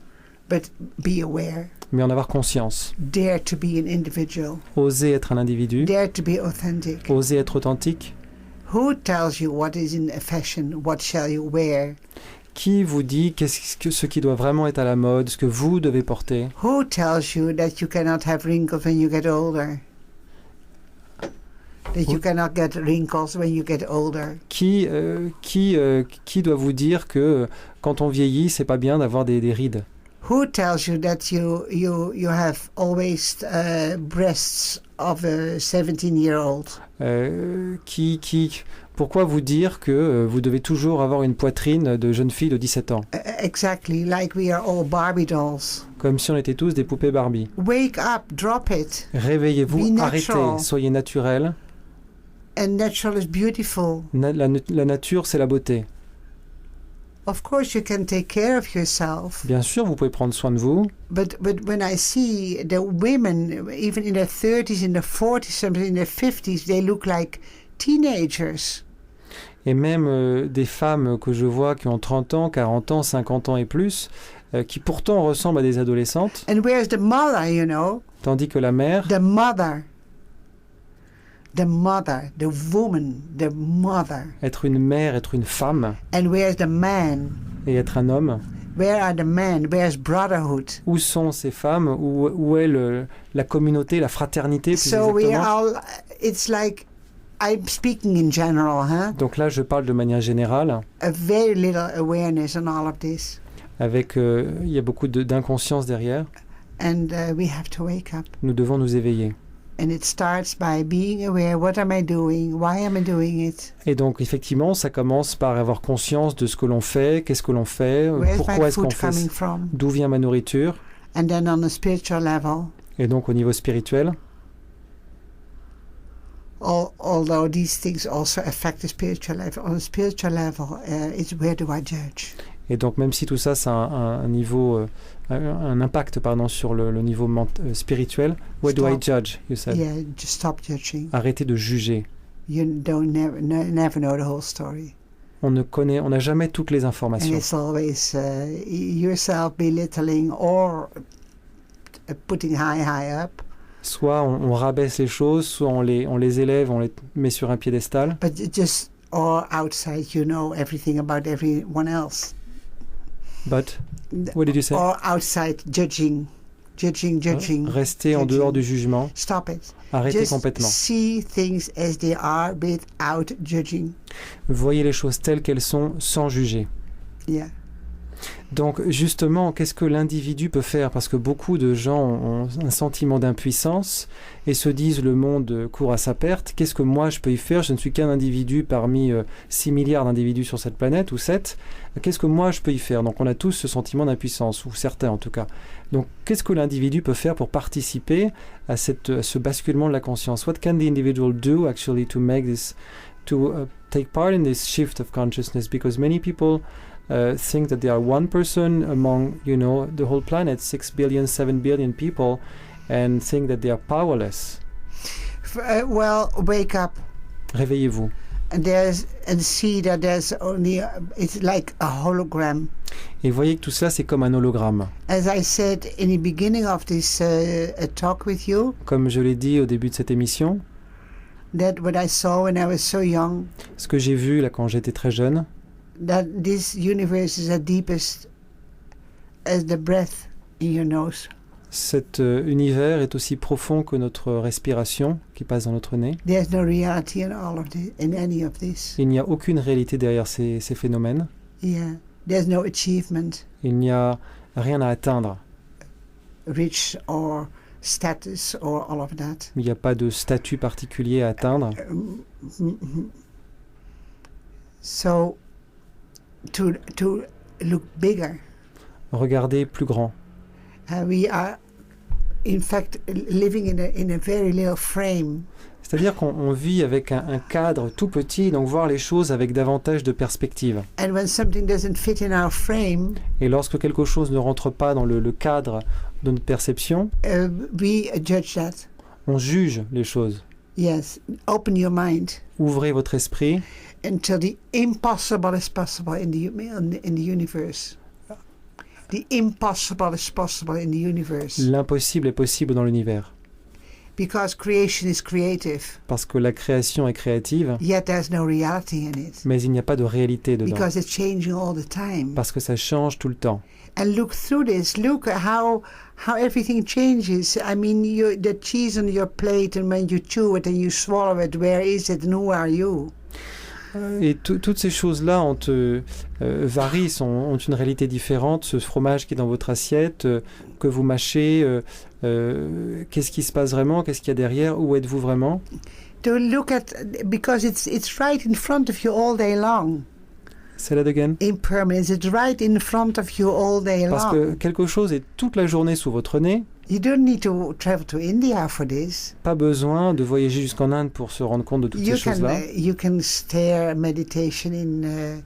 But be aware. Mais en avoir conscience. Dare to be an individual. Oser être un individu. Dare to be authentic. Oser être authentique. Who tells you what is in fashion? What shall you wear? Qui vous dit ce qui doit vraiment être à la mode, ce que vous devez porter? Who tells you that you cannot have wrinkles when you get older? That you cannot get wrinkles when you get older? Qui doit vous dire que quand on vieillit, c'est pas bien d'avoir des rides? Who tells you that you have always breasts of a 17-year-old? Pourquoi vous dire que vous devez toujours avoir une poitrine de jeune fille de 17 ans? Exactly, like we are all Barbie dolls. Comme si on était tous des poupées Barbie. Wake up, drop it. Réveillez-vous, arrêtez, soyez naturel. And natural is beautiful. La nature, c'est la beauté. Of course, you can take care of yourself. Bien sûr, vous pouvez prendre soin de vous. But when I see the women, even in their 30s, in their 40s, sometimes in their 50s, they look like teenagers. Et même des femmes que je vois qui ont 30 ans, 40 ans, 50 ans et plus, qui pourtant ressemblent à des adolescentes. And where's the mother, you know? Tandis que la mère, The mother, the woman, the mother. être une mère, être une femme, And where's the man? et être un homme, Where are the men? Where's brotherhood? où sont ces femmes? Où est la communauté, la fraternité, plus So we exactement? all, it's like, I'm speaking in general, huh? Donc là, je parle de manière générale, A very little awareness on all of this. avec il y a beaucoup d'inconscience derrière. And we have to wake up. Nous devons nous éveiller. And it starts by being aware, what am I doing? Why am I doing it? Et donc, effectivement, ça commence par avoir conscience de ce que l'on fait, qu'est-ce que l'on fait, Where's pourquoi my est-ce qu'on food fait, coming from? d'où vient ma nourriture. And then on a spiritual level, Et donc, au niveau spirituel, although these things also affect the spiritual level, on a spiritual level, it's where do I judge? et donc même si tout ça, ça a un niveau, un impact pardon, sur le niveau spirituel, where do I Stop. judge, you said? Yeah, just stop judging. Arrêtez de juger. You don't never know the whole story. On n'a jamais toutes les And informations. it's always yourself belittling or putting high up. Soit on rabaisse les choses, soit on les élève, on les met sur un piédestal. But just or outside, you know everything about everyone else. But, what did you say? Or outside, judging. Restez en dehors du jugement. Stop it. Arrêtez Just complètement. see things as they are without judging. Voyez les choses telles qu'elles sont sans juger. Yeah. Donc justement, qu'est-ce que l'individu peut faire? Parce que beaucoup de gens ont un sentiment d'impuissance et se disent le monde court à sa perte. Qu'est-ce que moi je peux y faire? Je ne suis qu'un individu parmi 6 milliards d'individus sur cette planète, ou 7. Qu'est-ce que moi je peux y faire? Donc on a tous ce sentiment d'impuissance, ou certains en tout cas. Donc qu'est-ce que l'individu peut faire pour participer à ce basculement de la conscience? What can the individual do actually to make this, to take part in this shift of consciousness? Because many people think that they are one person among, the whole planet, 6 billion, 7 billion people, and think that they are powerless. Well, wake up Réveillez-vous. and see that there's only, it's like a hologram. Et voyez que tout ça, c'est comme un hologramme. As I said in the beginning of this talk with you, Comme je l'ai dit au début de cette émission, that what I saw when I was so young, ce que j'ai vu là quand j'étais très jeune, that this universe is the deepest as the breath in your nose. cet univers est aussi profond que notre respiration qui passe dans notre nez. There's no reality in all of this, in any of this. Il n'y a aucune réalité derrière ces phénomènes. Yeah, there's no achievement, Il n'y a rien à atteindre. rich or status or all of that. Il n'y a pas de statut particulier à atteindre. So, to look bigger, Regardez plus grand. we are, in fact, living in a very little frame. C'est-à-dire qu'on vit avec un cadre tout petit, donc voir les choses avec davantage de perspective. And when something doesn't fit in our frame, Et lorsque quelque chose ne rentre pas dans le cadre de notre perception, we judge that. on juge les choses. Yes, open your mind Ouvrez votre esprit until the impossible is possible in the universe. The impossible is possible in the universe. L'impossible est possible dans l'univers. Because creation is creative, Parce que la création est créative, yet there's no reality in it. mais il n'y a pas de réalité dedans. Because it's changing all the time. Parce que ça change tout le temps. And look through this. Look at how everything changes. I mean, the cheese on your plate, and when you chew it and you swallow it, where is it and who are you? Et toutes ces choses-là varient, ont une réalité différente. Ce fromage qui est dans votre assiette, que vous mâchez, qu'est-ce qui se passe vraiment, qu'est-ce qu'il y a derrière, où êtes-vous vraiment? To look at, because it's right in front of you all day long. Say that again. Impermanence, it's right in front of you all day long. Parce que quelque chose est toute la journée sous votre nez. You don't need to travel to India for this. Pas besoin de voyager jusqu'en Inde pour se rendre compte de toutes ces choses-là. You can stare meditation in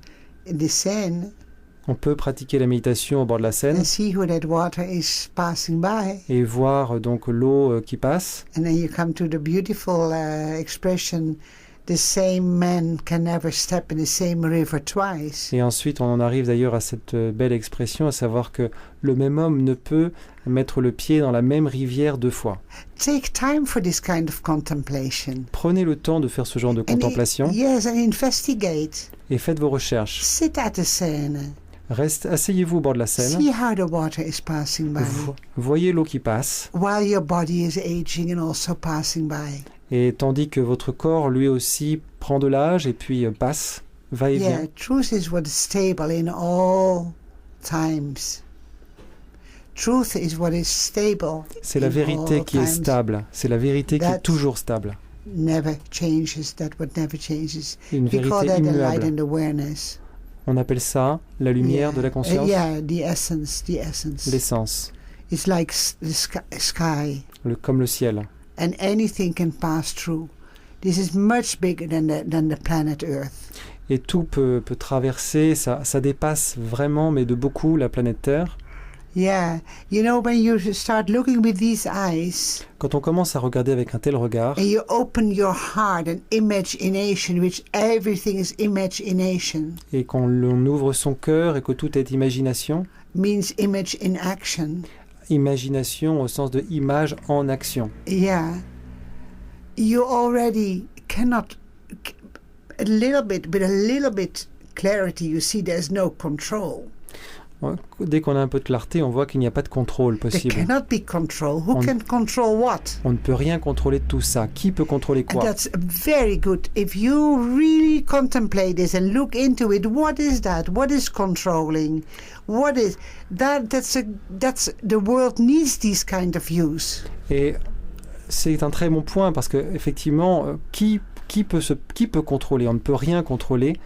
the Seine. On peut pratiquer la méditation au bord de la Seine and see who that water is passing by. et voir donc l'eau qui passe. And then you come to the beautiful expression, the same man can never step in the same river twice. Et ensuite, on en arrive d'ailleurs à cette belle expression, à savoir que le même homme ne peut mettre le pied dans la même rivière 2 fois. Take time for this kind of contemplation. Prenez le temps de faire ce genre de contemplation Yes, and investigate. et faites vos recherches. Sit at the Seine. Asseyez-vous au bord de la Seine. See how the water is passing by. Voyez l'eau qui passe. While your body is aging and also passing by. Et tandis que votre corps, lui aussi, prend de l'âge et puis passe, va et vient. Yeah, truth is what is stable in all times. Truth is what is stable. C'est la in vérité all qui est times. stable. C'est la vérité qui est That- toujours stable. Never changes. That what never changes. Une We call vérité that the light immuable. and awareness. On appelle ça la lumière de la conscience, Yeah, the essence. l'essence, It's like the sky, comme le ciel. and anything can pass through. This is much bigger than the planet Earth. Et tout peut traverser, ça dépasse vraiment, mais de beaucoup, la planète Terre. Yeah, you know, when you start looking with these eyes, Quand on commence à regarder avec un tel regard, and you open your heart and imagination, which everything is imagination, et qu'on ouvre son cœur et que tout est imagination, means image in action. imagination au sens de image en action. Yeah, you already cannot, with a little bit clarity, you see there's no control. Dès qu'on a un peu de clarté, on voit qu'il n'y a pas de contrôle There possible. cannot be control. Who On- can control what? On ne peut rien contrôler de tout ça. Qui peut contrôler And quoi? that's very good. If you really contemplate this and look into it, what is that? What is controlling? What is that? That's the world needs these kind of views. Et c'est un très bon point parce que effectivement, qui peut contrôler? On ne peut rien contrôler.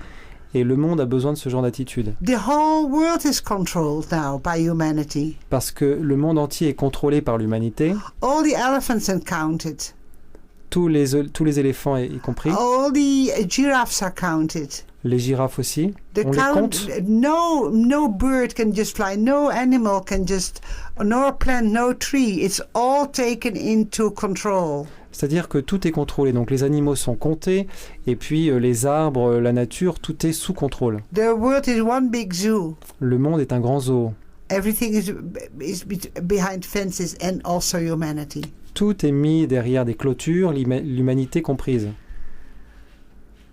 Et le monde a besoin de ce genre d'attitude. The whole world is controlled now by humanity. Parce que le monde entier est contrôlé par l'humanité, All the elephants are counted. tous les éléphants y compris, All the giraffes are counted. les girafes aussi. The On les compte. no bird can just fly. No animal can just, no plant, no tree. It's all taken into control. C'est-à-dire que tout est contrôlé. Donc les animaux sont comptés et puis les arbres, la nature, tout est sous contrôle. The world is one big zoo. Le monde est un grand zoo. Everything is behind fences, and also humanity. Tout est mis derrière des clôtures, l'humanité comprise.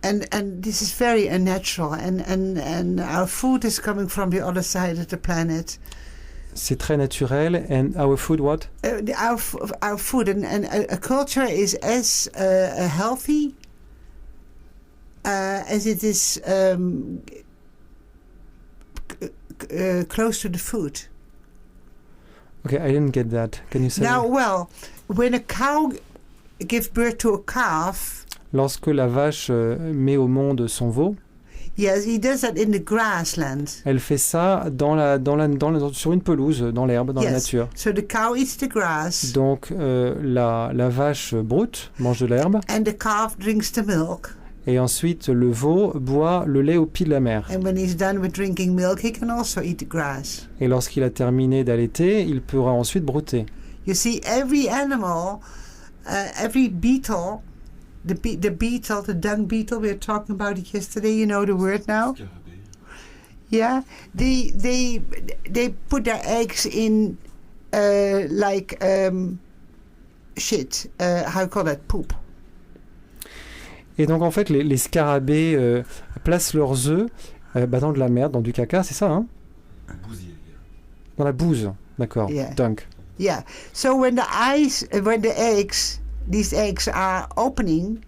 And this is very unnatural. And our food is coming from the other side of the planet. C'est très naturel. And our food, what? Our food and a culture is as healthy as it is close to the food. Okay, I didn't get that. Can you say? Now, well, when a cow gives birth to a calf, Lorsque la vache met au monde son veau, yes, he does that in the grassland. elle fait ça sur une pelouse, dans l'herbe, dans la Yes. nature. So the cow eats the grass, Donc la vache broute, mange de l'herbe, and the calf drinks the milk. et ensuite le veau boit le lait au pied de la mère. And when he's done with drinking milk, he can also eat the grass. Et lorsqu'il a terminé d'allaiter, il pourra ensuite brouter. You see, every animal, every beetle, the beetle, the dung beetle, we were talking about it yesterday. You know the word now. Yeah, they put their eggs in like shit. How you call that? Poop. Et donc en fait, les scarabées placent leurs œufs dans de la merde, dans du caca, c'est ça, hein? Dans la bouse, d'accord. Yeah. Dunk. Yeah. So when these eggs are opening,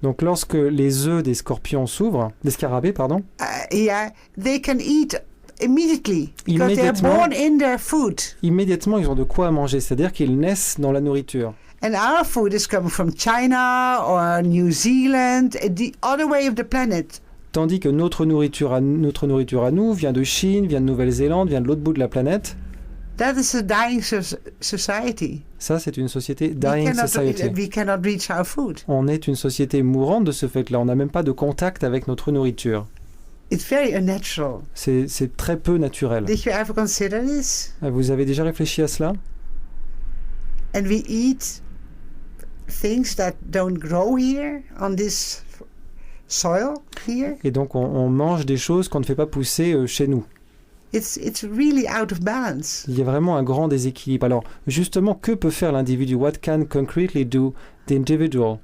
Donc lorsque les œufs des scorpions s'ouvrent, des scarabées, pardon, yeah, they can eat immediately because they're Immédiatement. born in their food. immédiatement ils ont de quoi manger, c'est-à-dire qu'ils naissent dans la nourriture. And our food is coming from China or New Zealand, the other way of the planet. Tandis que notre nourriture à nous vient de Chine, vient de Nouvelle-Zélande, vient de l'autre bout de la planète. That is a dying society. Ça, c'est une société dying society. We cannot reach our food. On est une société mourante de ce fait-là. On n'a même pas de contact avec notre nourriture. It's very unnatural. C'est très peu naturel. Did you ever consider this? Vous avez déjà réfléchi à cela? And we eat things that don't grow here on this soil here. Et donc on mange des choses qu'on ne fait pas pousser chez nous. It's really out of balance. Il y a vraiment un grand déséquilibre. Alors justement, que peut faire l'individu? What can concretely do the individual?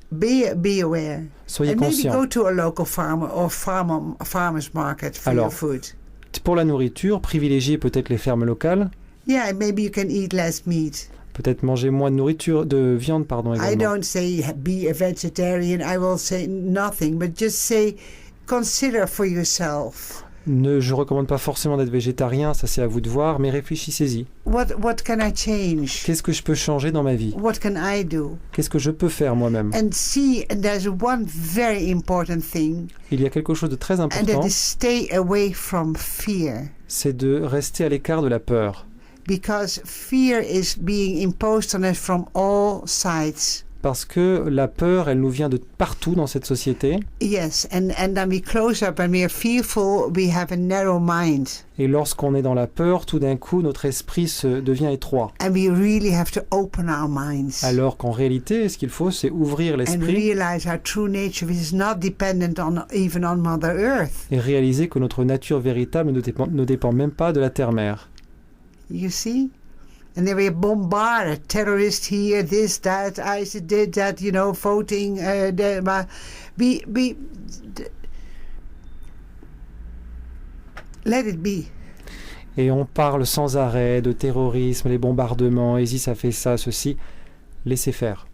Be aware. Soyez And maybe conscient. go to a local farmer or farmer's market for Alors, your food. Pour la nourriture, privilégiez peut-être les fermes locales. Yeah, maybe you can eat less meat. Peut-être manger moins de viande, I également. don't say be a vegetarian. I will say nothing, but just say consider for yourself. Je recommande pas forcément d'être végétarien, ça c'est à vous de voir, mais réfléchissez-y. What can I change? Qu'est-ce que je peux changer dans ma vie? What can I do? Qu'est-ce que je peux faire moi-même? And there's one very important thing, Il y a quelque chose de très and that important, is stay away from fear. c'est de rester à l'écart de la peur. Because fear is being imposed on us from all sides. Parce que la peur, elle nous vient de partout dans cette société. Yes, and then we close up and we are fearful, we have a narrow mind. Et lorsqu'on est dans la peur, tout d'un coup, notre esprit devient étroit. And we really have to open our minds. Alors qu'en réalité, ce qu'il faut, c'est ouvrir And l'esprit realize our true nature is not dependent even on Mother Earth. et réaliser que notre nature véritable ne dépend même pas de la terre-mère. You see? And they were bombarded, terrorists here, this, that, ISIS did that, voting. Let it be. Et on parle sans arrêt de terrorisme, les bombardements, ISIS a fait ça, ceci. Laissez faire.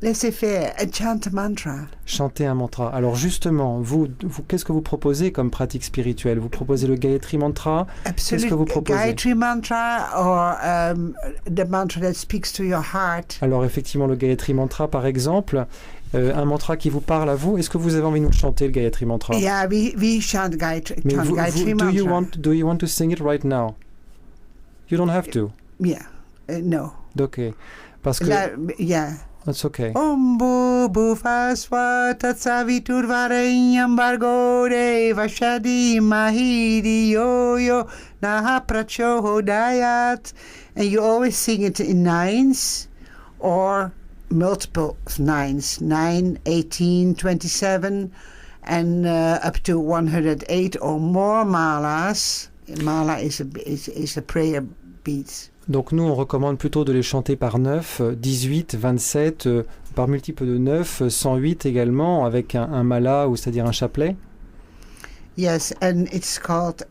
Laissez faire, and chant a mantra. Chantez un mantra. Alors justement, vous qu'est-ce que vous proposez comme pratique spirituelle? Vous proposez le Gayatri Mantra? Qu'est-ce que vous proposez? Gayatri Mantra or the mantra that speaks to your heart. Alors effectivement, le Gayatri Mantra, par exemple, un mantra qui vous parle à vous. Est-ce que vous avez envie de nous chanter le Gayatri Mantra? Yeah, we chant Gayatri, Mais Gayatri do Mantra. you want to sing it right now? You don't have to. Yeah, no. Ok. Parce que... Yeah. It's okay. Om bu faswa tatsavitur varenyam bargo deva shadi mahidi yo naha prachodayat. And you always sing it in nines or multiple of nines, 9, 18, 27 and up to 108 or more malas. Mala is a prayer beat. Donc nous, on recommande plutôt de les chanter par 9, 18, 27, par multiple de 9, 108 également, avec un mala, ou c'est-à-dire un chapelet. Yes, and it's called,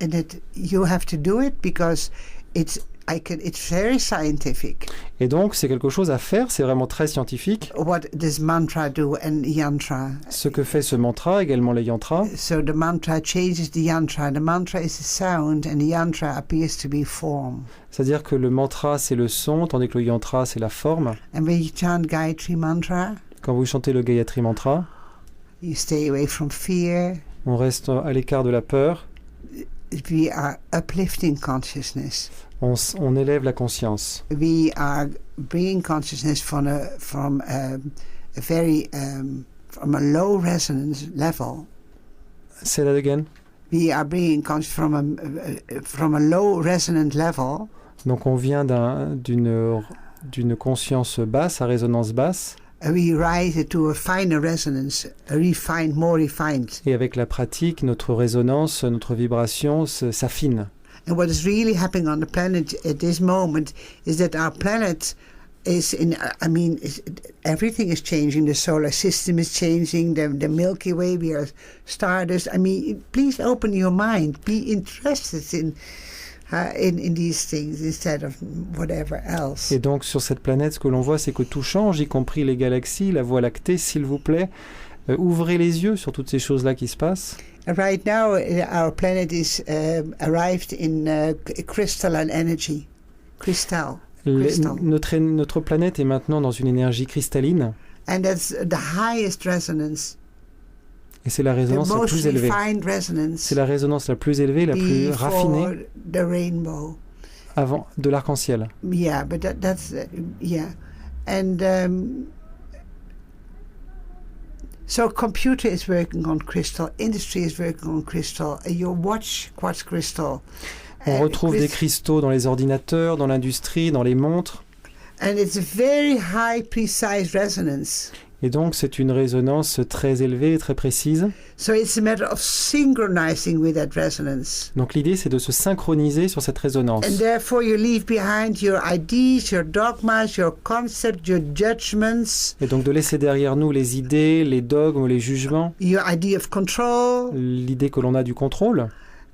you have to do it because it's very scientific. Et donc, c'est quelque chose à faire, c'est vraiment très scientifique. What does mantra do and yantra? Ce que fait ce mantra, également les yantras. So the mantra changes the yantra. The mantra is a sound and the yantra appears to be form. C'est-à-dire que le mantra, c'est le son, tandis que le yantra, c'est la forme. And when you chant Gayatri Mantra, Quand vous chantez le Gayatri Mantra, you stay away from fear. on reste à l'écart de la peur. We are uplifting consciousness. On élève la conscience. We are bringing consciousness from a low resonance level. Say that again. We are bringing consciousness from a low resonant level. Donc on vient d'une conscience basse, à résonance basse. We rise to a finer resonance, more refined. Et avec la pratique, notre résonance, notre vibration s'affine. And what is really happening on the planet at this moment is that our planet is everything is changing. The solar system is changing. The Milky Way, we are stardust. Please open your mind. Be interested in these things instead of whatever else. Et donc sur cette planète, ce que l'on voit, c'est que tout change, y compris les galaxies, la Voie lactée. S'il vous plaît, ouvrez les yeux sur toutes ces choses-là qui se passent. Right now, our planet is arrived in crystalline energy. Crystal. Notre planète est maintenant dans une énergie cristalline. And that's the highest resonance. Et c'est la résonance la plus élevée. C'est la résonance la plus élevée, la plus raffinée. The rainbow. Avant de l'arc-en-ciel. Yeah, but that's yeah, and So computer is working on crystal, industry is working on crystal, your watch quartz crystal. On retrouve des cristaux dans les ordinateurs, dans l'industrie, dans les montres. And it's a very high precise resonance. Et donc, c'est une résonance très élevée, très précise. So it's a matter of synchronizing with that resonance. Donc, l'idée, c'est de se synchroniser sur cette résonance. And therefore you leave behind your ideas, your dogmas, your concepts, your judgments. Et donc, de laisser derrière nous les idées, les dogmes, les jugements. Your idea of control. L'idée que l'on a du contrôle.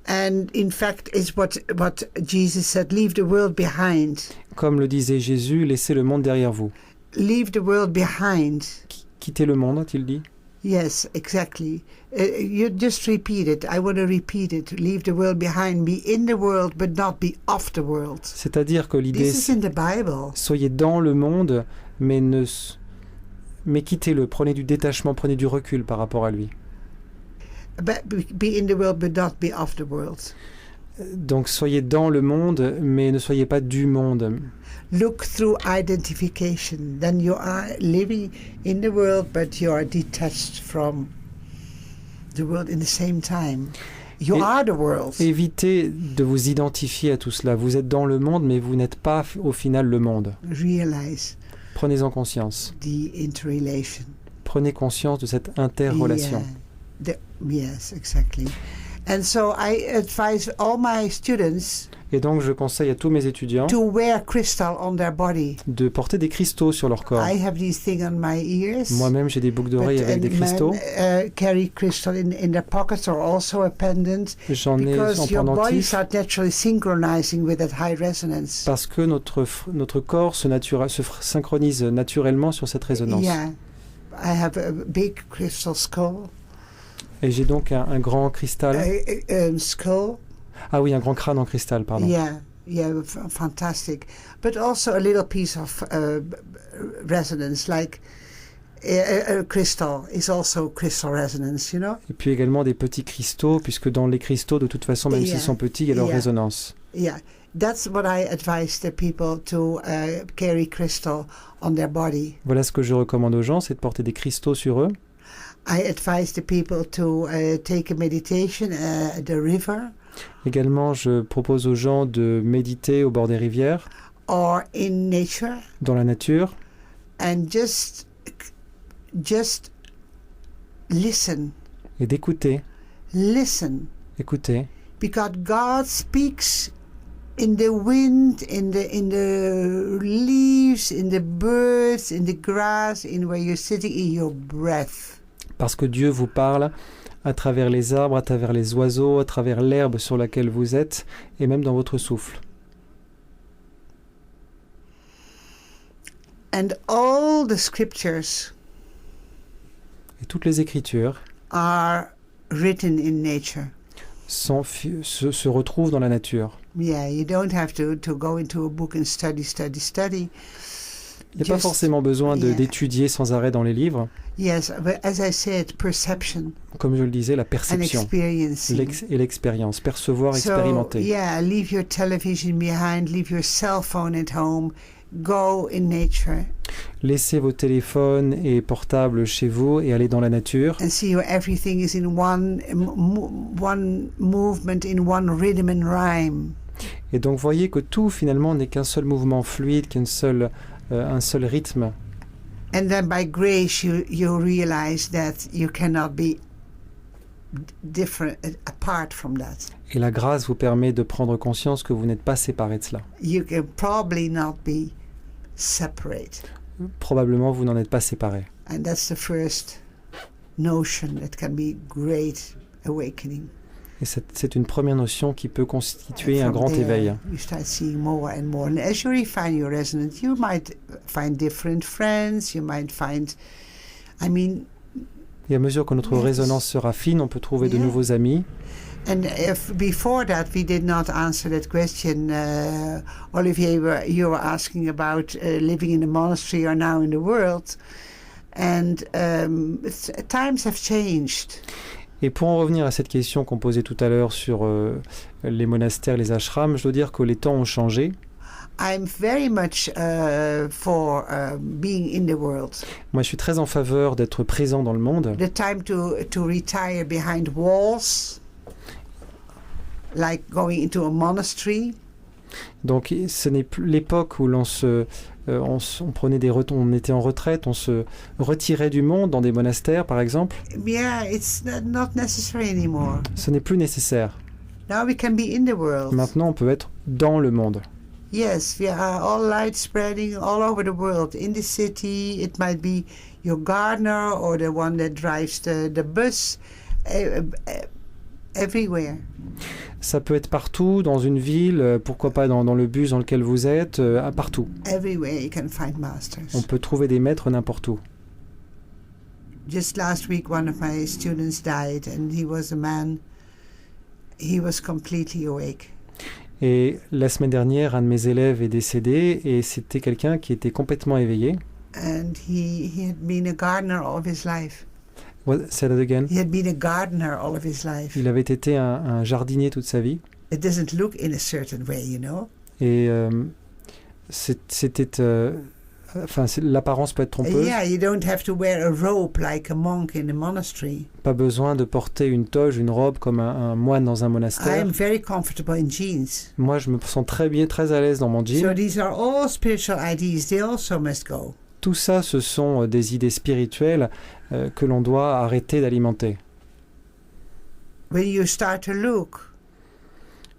And in fact, it's what Jesus said, leave the world behind. Comme le disait Jésus, laissez le monde derrière vous. Leave the world behind. Quittez le monde, a-t-il dit? Yes, exactly. You just repeat it. I want to repeat it. Leave the world behind. Be in the world, but not be of the world. C'est-à-dire que l'idée, This is in the Bible. Soyez dans le monde, mais quittez-le. Prenez du détachement, prenez du recul par rapport à lui. Be in the world, but not be of the world. Donc soyez dans le monde, mais ne soyez pas du monde. Look through identification. Then you are living in the world, but you are detached from the world in the same time. You are the world. Évitez de vous identifier à tout cela. Vous êtes dans le monde, mais vous n'êtes pas au final le monde. Realize. Prenez-en conscience. The interrelation. Prenez conscience de cette interrelation. Yes, exactly. And so I advise all my students Et donc je conseille à tous mes étudiants to wear crystal on their body. De porter des cristaux sur leur corps. I have these things on my ears. Moi-même j'ai des boucles d'oreilles avec des cristaux. Carry crystal in their pockets or also a pendant. J'en ai en because your pendentif. bodies are naturally synchronizing with that high resonance. Parce que notre corps se synchronise naturellement sur cette résonance. Yeah, I have a big crystal skull. Et j'ai donc un grand cristal. Skull. Ah oui, un grand crâne en cristal, pardon. Yeah, fantastic. But also a little piece of resonance, like a crystal is also crystal resonance, you know. Et puis également des petits cristaux, puisque dans les cristaux, de toute façon, même s'ils sont petits, il y a leur résonance. Yeah, that's what I advise the people to carry crystal on their body. Voilà ce que je recommande aux gens, c'est de porter des cristaux sur eux. I advise the people to take a meditation at the river. Également, je propose aux gens de méditer au bord des rivières. Or in nature. Dans la nature. And just listen. Et d'écouter. Listen. Écoutez. Because God speaks in the wind, in the leaves, in the birds, in the grass, in where you're sitting, in your breath. Parce que Dieu vous parle à travers les arbres, à travers les oiseaux, à travers l'herbe sur laquelle vous êtes, et même dans votre souffle. And all the scriptures et toutes les Écritures are written in nature. Se retrouvent dans la nature. Yeah, you don't have to go into a book and study. Il n'y a pas forcément besoin d'étudier sans arrêt dans les livres. Yes, but as I said, perception. Comme je le disais, la perception et l'expérience, percevoir, expérimenter. Yeah, leave your television behind, leave your cell phone at home, go in nature. Laissez vos téléphones et portables chez vous et allez dans la nature. And see how everything is in one movement, in one rhythm and rhyme. Et donc voyez que tout finalement n'est qu'un seul mouvement fluide, un seul rythme. And then by grace you realize that you cannot be different apart from that. Et la grâce vous permet de prendre conscience que vous n'êtes pas séparés de cela. You can probably not be separate. Probablement vous n'en êtes pas séparés. And that's the first notion that can be great awakening. Et c'est une première notion qui peut constituer un grand éveil. You start seeing more and more. And as you refine your resonance, you might find different friends, you might find, et à mesure que notre résonance sera fine, on peut trouver de nouveaux amis. And if before that we did not answer that question, Olivier, you were asking about living in a monastery or now in the world. And times have changed. Et pour en revenir à cette question qu'on posait tout à l'heure sur les monastères, les ashrams, je dois dire que les temps ont changé. I'm very much for being in the world. Moi, je suis très en faveur d'être présent dans le monde. The time to retire behind walls, like going into a monastery. Donc, ce n'est plus l'époque où on prenait on était en retraite, on se retirait du monde dans des monastères, par exemple. Yeah, it's not necessary anymore. Ce n'est plus nécessaire. Now we can be in the world. Maintenant, on peut être dans le monde. Yes, we are all light spreading all over the world. In the city, it might be your gardener or the one that drives the bus, everywhere. Ça peut être partout, dans une ville, pourquoi pas dans le bus dans lequel vous êtes, partout. Everywhere you can find masters. On peut trouver des maîtres n'importe où. Just last week, one of my students died, and he was a man. He was completely awake. Et la semaine dernière, un de mes élèves est décédé et c'était quelqu'un qui était complètement éveillé. And he had been a gardener all of his life. What, say that again? He had been a gardener all of his life. Il avait été un jardinier toute sa vie. It doesn't look in a certain way, you know. Et c'était... l'apparence peut être trompeuse. Yeah, you don't have to wear a robe like a monk in a monastery. Pas besoin de porter une toge, une robe comme un moine dans un monastère. I'm very comfortable in jeans. Moi, je me sens très bien, très à l'aise dans mon jean. So these are all spiritual ideas. They also must go. Tout ça, ce sont des idées spirituelles que l'on doit arrêter d'alimenter. When you start to look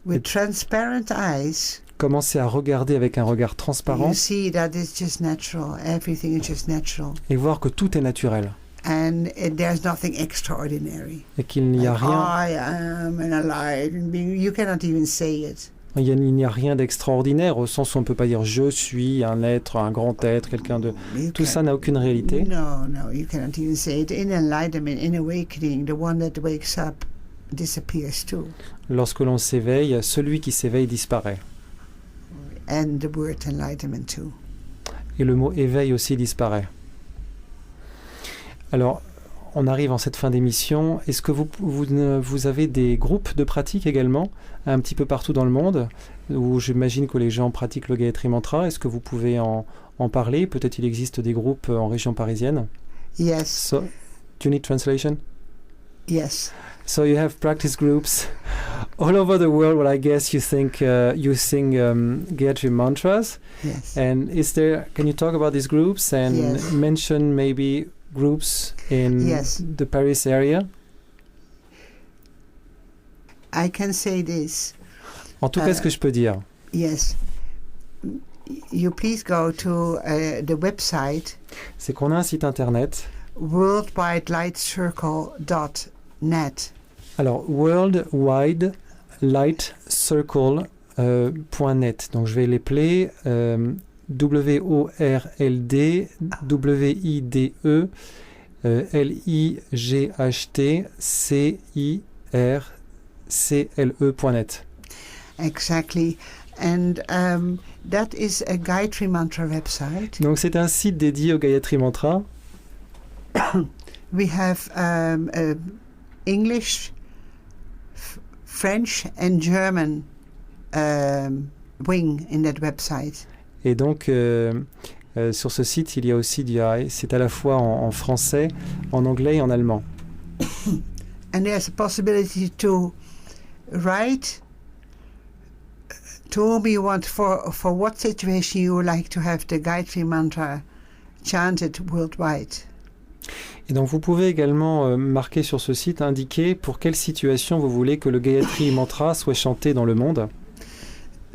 with transparent eyes, commencez à regarder avec un regard transparent you see that it's just natural. Everything is just natural. Et voir que tout est naturel. And there's nothing extraordinary. Et qu'il n'y a Like, rien. I am and alive and being. You cannot even say it. Il n'y a rien d'extraordinaire au sens où on ne peut pas dire je suis un être, un grand être, quelqu'un de... Tout ça n'a aucune réalité. No, you cannot even say it. In enlightenment, in awakening, the one that wakes up disappears too. Lorsque l'on s'éveille, celui qui s'éveille disparaît. And the word enlightenment too. Et le mot éveil aussi disparaît. Alors, on arrive en cette fin d'émission. Est-ce que vous avez des groupes de pratique également, un petit peu partout dans le monde, où j'imagine que les gens pratiquent le Gayatri Mantra? Est-ce que vous pouvez en parler? Peut-être il existe des groupes en région parisienne. Yes. So, do you need translation? Yes. So you have practice groups all over the world. Well, I guess you think you sing Gayatri mantras. Yes. And can you talk about these groups and Yes. mention maybe groups in Yes. the Paris area? I can say this. En tout cas, ce que je peux dire, Yes. You please go to the website c'est qu'on a un site internet. worldwidelightcircle.net. Alors, worldwidelightcircle.net. Donc, je vais l'épeler WORLDWIDElightcircle.net. Exactly. And that is a Gayatri Mantra website. Donc, c'est un site dédié au Gayatri Mantra. We have English, French and German wing in that website. Et donc, sur ce site, il y a aussi, c'est à la fois en français, en anglais et en allemand. And there's a possibility to write to whom you want for what situation you would like to have the Gayatri Mantra chanted worldwide. Et donc, vous pouvez également marquer sur ce site, indiquer pour quelle situation vous voulez que le Gayatri Mantra soit chanté dans le monde.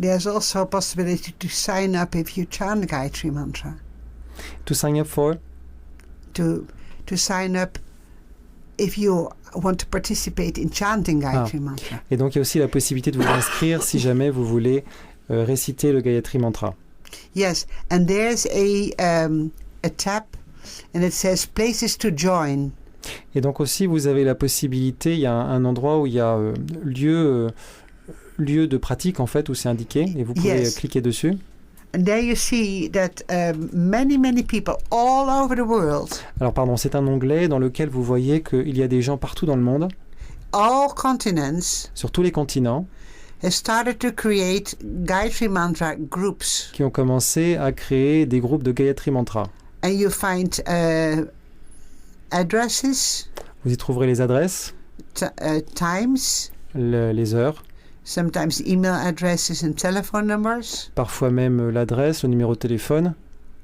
There's also a possibility to sign up if you chant Gayatri Mantra. To sign up for? To sign up if you want to participate in chanting Gayatri Mantra. Et donc, il y a aussi la possibilité de vous inscrire si jamais vous voulez réciter le Gayatri Mantra. Yes, and there's a tab, and it says places to join. Et donc aussi, vous avez la possibilité, il y a un endroit où il y a lieu de pratique, en fait, où c'est indiqué, et vous pouvez cliquer dessus. And there you see that many people all over the world. Alors, pardon, c'est un onglet dans lequel vous voyez qu'il y a des gens partout dans le monde, All continents sur tous les continents, has started to create Gayatri Mantra groups. qui ont commencé à créer des groupes de Gayatri Mantra. And you find addresses, Vous y trouverez les adresses, times, les heures, sometimes email addresses and telephone numbers, parfois même l'adresse, le numéro de téléphone,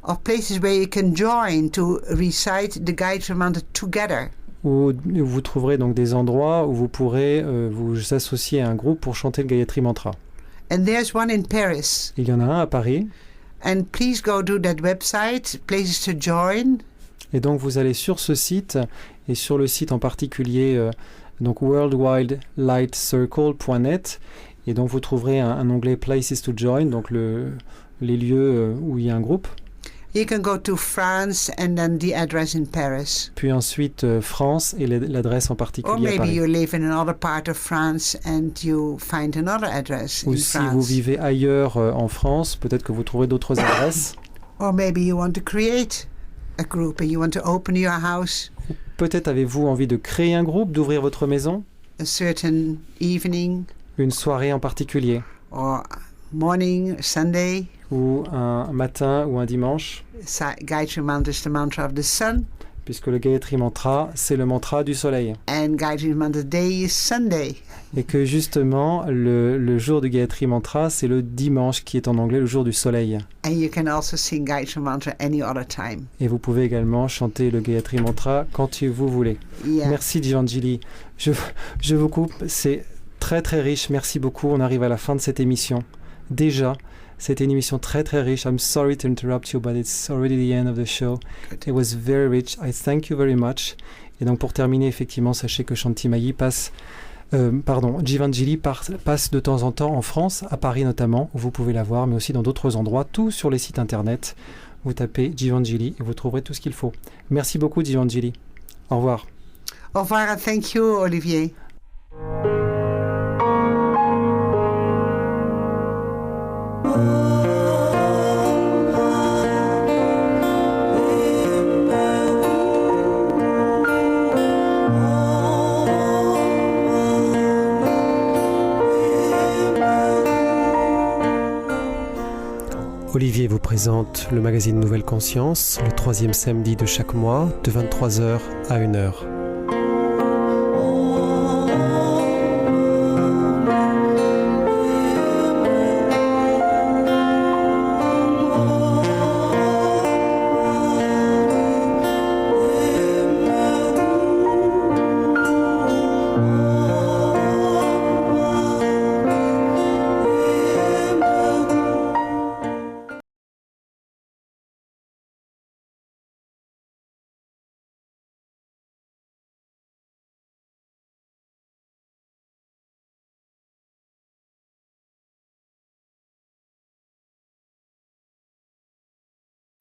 of places where you can join to recite the Gayatri Mantra together. où vous trouverez donc des endroits où vous pourrez vous associer à un groupe pour chanter le Gayatri Mantra. And there's one in Paris. Il y en a un à Paris, And please go to that website, places to join. et donc vous allez sur ce site, et sur le site en particulier, donc worldwidlightcircle.net, et donc vous trouverez un onglet Places to Join, donc les lieux où il y a un groupe. You can go to France and then the address in Paris. Puis ensuite France et l'adresse en Or particulier à maybe Paris. you live in another part of France and you find another address Ou in si vous France. vivez ailleurs en France, peut-être que vous trouverez d'autres adresses. Or maybe you want to create a group and you want to open your house Peut-être avez-vous envie de créer un groupe, d'ouvrir votre maison, a certain evening une soirée en particulier, or morning, Sunday. ou un matin ou un dimanche, Gayatri Mantra is the mantra of the sun, puisque le Gayatri Mantra, c'est le mantra du soleil. and Gayatri Mantra day is Sunday. Et que justement, le jour du Gayatri Mantra, c'est le dimanche qui est en anglais le jour du soleil. And you can also sing Gayatri Mantra any other time. Et vous pouvez également chanter le Gayatri Mantra quand vous voulez. Yeah. Merci Jivanjili. Je vous coupe, c'est très très riche. Merci beaucoup. On arrive à la fin de cette émission. Déjà, c'était une émission très très riche. I'm sorry to interrupt you, but it's already the end of the show. Good. It was very rich. I thank you very much. Et donc pour terminer, effectivement, sachez que Shantimayi Jivanjili passe de temps en temps en France, à Paris notamment, où vous pouvez la voir, mais aussi dans d'autres endroits, tout sur les sites internet. Vous tapez Jivanjili et vous trouverez tout ce qu'il faut. Merci beaucoup Jivanjili. Au revoir. Au revoir, and thank you, Olivier. Olivier vous présente le magazine Nouvelle Conscience, le 3e samedi de chaque mois, de 23h à 1h.